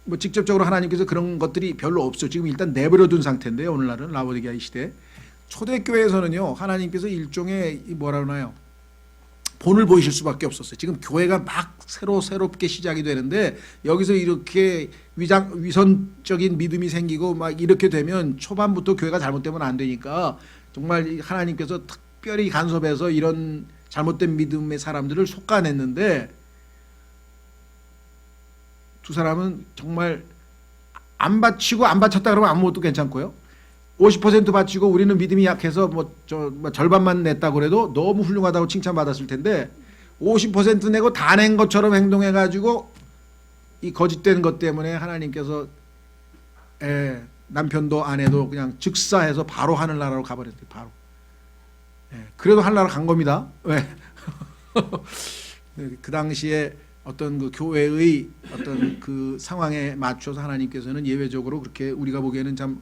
[SPEAKER 1] 뭐 직접적으로 하나님께서 그런 것들이 별로 없어. 지금 일단 내버려둔 상태인데요. 오늘날은 라오디게아 이 시대. 초대교회에서는요, 하나님께서 일종의 뭐라 그러나요? 본을 보이실 수밖에 없었어요. 지금 교회가 막 새롭게 시작이 되는데 여기서 이렇게 위선적인 믿음이 생기고 막 이렇게 되면 초반부터 교회가 잘못되면 안 되니까 정말 하나님께서 특별히 간섭해서 이런 잘못된 믿음의 사람들을 속아냈는데, 두 사람은 정말 안 바치고 안 바쳤다 그러면 아무것도 괜찮고요. 50% 바치고 우리는 믿음이 약해서 뭐 절반만 냈다고 그래도 너무 훌륭하다고 칭찬받았을 텐데 50% 내고 다 낸 것처럼 행동해가지고 이 거짓된 것 때문에 하나님께서 남편도 아내도 그냥 즉사해서 바로 하늘나라로 가버렸대요. 바로. 그래도 하늘나라 간 겁니다. 왜? 그 당시에 어떤 그 교회의 어떤 그 상황에 맞춰서 하나님께서는 예외적으로 그렇게 우리가 보기에는 참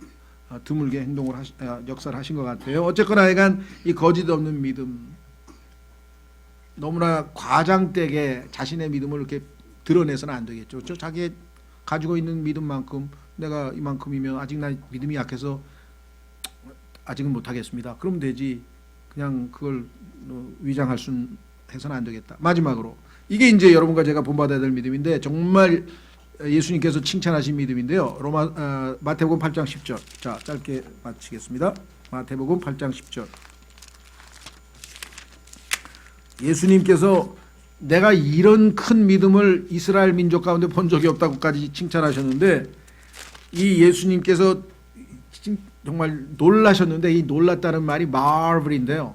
[SPEAKER 1] 드물게 역사를 하신 것 같아요. 어쨌거나 하여간 이 거짓 없는 믿음, 너무나 과장되게 자신의 믿음을 이렇게 드러내서는 안 되겠죠. 자기 가지고 있는 믿음만큼 내가 이만큼이면 아직 나 믿음이 약해서 아직은 못하겠습니다. 그러면 되지. 그냥 그걸 위장할 수는 해서는 안 되겠다. 마지막으로 이게 이제 여러분과 제가 본받아야 될 믿음인데 정말 예수님께서 칭찬하신 믿음인데요. 마태복음 8장 10절. 자, 짧게 마치겠습니다. 마태복음 8장 10절. 예수님께서 내가 이런 큰 믿음을 이스라엘 민족 가운데 본 적이 없다고까지 칭찬하셨는데, 이 예수님께서 정말 놀라셨는데, 이 놀랐다는 말이 marvel인데요.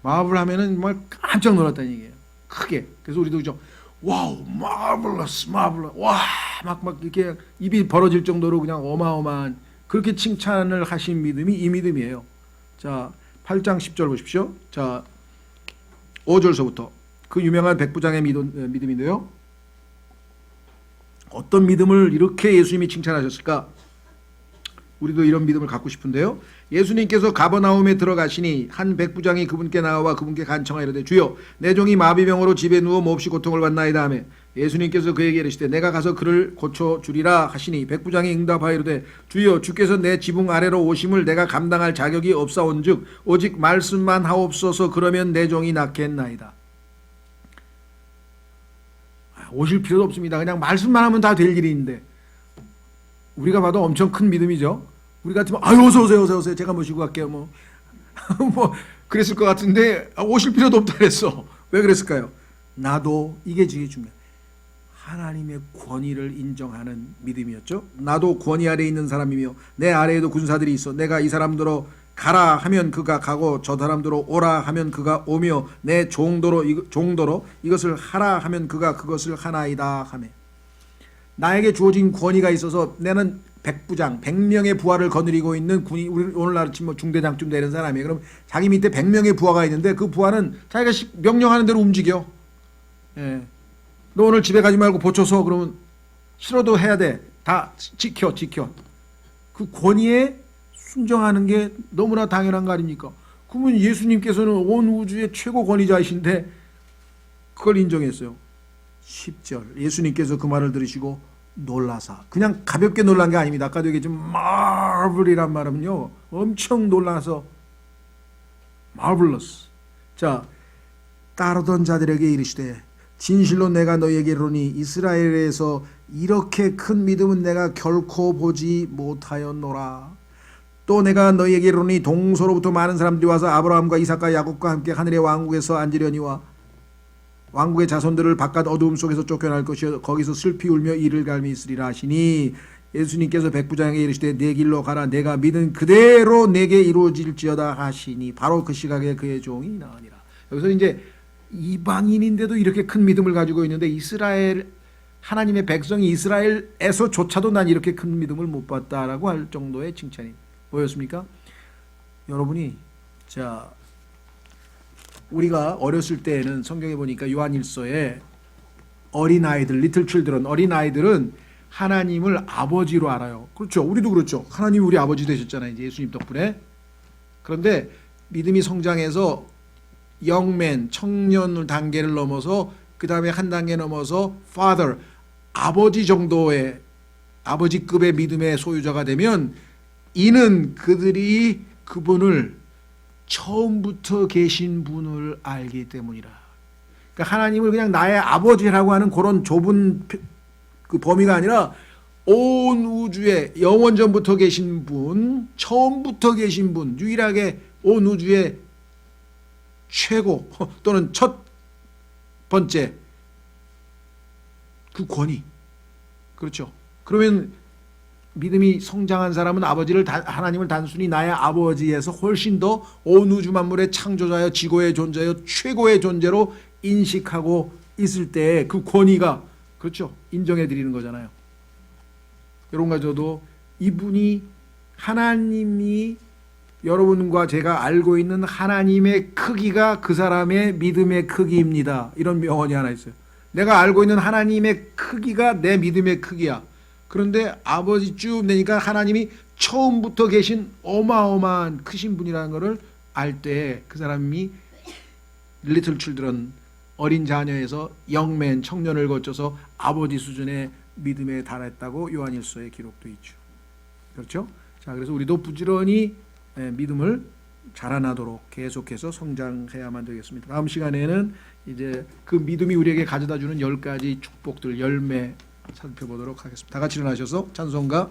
[SPEAKER 1] marvel 하면은 정말 깜짝 놀랐다는 얘기예요. 크게. 그래서 우리도 그죠? 와우, marvelous, marvelous. 와, 막 이렇게 입이 벌어질 정도로 그냥 어마어마한 그렇게 칭찬을 하신 믿음이 이 믿음이에요. 자, 8장 10절 보십시오. 자, 5절서부터 그 유명한 백부장의 믿음인데요. 어떤 믿음을 이렇게 예수님이 칭찬하셨을까? 우리도 이런 믿음을 갖고 싶은데요. 예수님께서 가버나움에 들어가시니 한 백부장이 그분께 나와 그분께 간청하여 이르되 주여 내 종이 마비병으로 집에 누워 몹시 고통을 받나이다 하며 예수님께서 그에게 이르시되 내가 가서 그를 고쳐주리라 하시니 백부장이 응답하여 이르되 주여 주께서 내 지붕 아래로 오심을 내가 감당할 자격이 없사온즉 오직 말씀만 하옵소서 그러면 내 종이 낫겠나이다. 오실 필요도 없습니다. 그냥 말씀만 하면 다 될 일인데, 우리가 봐도 엄청 큰 믿음이죠. 우리 같으면 아유 어서 오세요 제가 모시고 갈게요 뭐 그랬을 것 같은데 오실 필요도 없다 그랬어. 왜 그랬을까요? 나도 이게 되게 중요해. 하나님의 권위를 인정하는 믿음이었죠. 나도 권위 아래에 있는 사람이며 내 아래에도 군사들이 있어 내가 이 사람들로 가라 하면 그가 가고 저 사람들로 오라 하면 그가 오며 내 종도로 이것을 하라 하면 그가 그것을 하나이다 하며, 나에게 주어진 권위가 있어서 나는 백부장 100명의 부하를 거느리고 있는 군이, 우리 오늘날 치면 중대장쯤 되는 사람이에요. 그럼 자기 밑에 100명의 부하가 있는데 그 부하는 자기가 명령하는 대로 움직여. 예. 너 오늘 집에 가지 말고 보초서 그러면 싫어도 해야 돼. 다 지켜. 그 권위에 순종하는 게 너무나 당연한 거 아닙니까? 그러면 예수님께서는 온 우주의 최고 권위자이신데 그걸 인정했어요. 10절 예수님께서 그 말을 들으시고 놀라사, 그냥 가볍게 놀란 게 아닙니다. 아까도 얘기했지만 marvel이란 말은요 엄청 놀라서 marvelous. 자, 따르던 자들에게 이르시되 진실로 내가 너희에게 이르노니 이스라엘에서 이렇게 큰 믿음은 내가 결코 보지 못하였노라. 또 내가 너희에게 이르노니 동서로부터 많은 사람들이 와서 아브라함과 이삭과 야곱과 함께 하늘의 왕국에서 앉으려니와 왕국의 자손들을 바깥 어두움 속에서 쫓겨날 것이요 거기서 슬피 울며 이를 갈미 있으리라 하시니, 예수님께서 백부장에게 이르시되 내 길로 가라 내가 믿은 그대로 내게 이루어질지어다 하시니 바로 그 시각에 그의 종이 나으니라. 여기서 이제 이방인인데도 이렇게 큰 믿음을 가지고 있는데 이스라엘 하나님의 백성이 이스라엘에서조차도 난 이렇게 큰 믿음을 못 봤다라고 할 정도의 칭찬이 뭐였습니까? 여러분이 자, 우리가 어렸을 때에는 성경에 보니까 요한일서에 어린아이들, 리틀 칠드런, 어린아이들은 하나님을 아버지로 알아요. 그렇죠. 우리도 그렇죠. 하나님이 우리 아버지 되셨잖아요. 이제 예수님 덕분에. 그런데 믿음이 성장해서 영맨, 청년 단계를 넘어서 그 다음에 한 단계 넘어서 father, 아버지 정도의 아버지급의 믿음의 소유자가 되면 이는 그들이 그분을 처음부터 계신 분을 알기 때문이라. 그러니까 하나님을 그냥 나의 아버지라고 하는 그런 좁은 그 범위가 아니라 온 우주에 영원전부터 계신 분, 처음부터 계신 분, 유일하게 온 우주의 최고 또는 첫 번째 그 권위. 그렇죠. 그러면 믿음이 성장한 사람은 하나님을 단순히 나의 아버지에서 훨씬 더 온 우주 만물의 창조자여 지고의 존재여 최고의 존재로 인식하고 있을 때 그 권위가, 그렇죠, 인정해 드리는 거잖아요. 여러분과 저도 이분이 하나님이 여러분과 제가 알고 있는 하나님의 크기가 그 사람의 믿음의 크기입니다. 이런 명언이 하나 있어요. 내가 알고 있는 하나님의 크기가 내 믿음의 크기야. 그런데 아버지쯤 되니까 하나님이 처음부터 계신 어마어마한 크신 분이라는 것을 알 때 그 사람이 리틀 칠드런, 어린 자녀에서 영맨, 청년을 거쳐서 아버지 수준의 믿음에 달했다고 요한일서에 기록되어 있죠. 그렇죠? 자, 그래서 우리도 부지런히 믿음을 자라나도록 계속해서 성장해야만 되겠습니다. 다음 시간에는 이제 그 믿음이 우리에게 가져다주는 10가지 축복들, 열매 살펴보도록 하겠습니다. 다 같이 일어나셔서 찬송가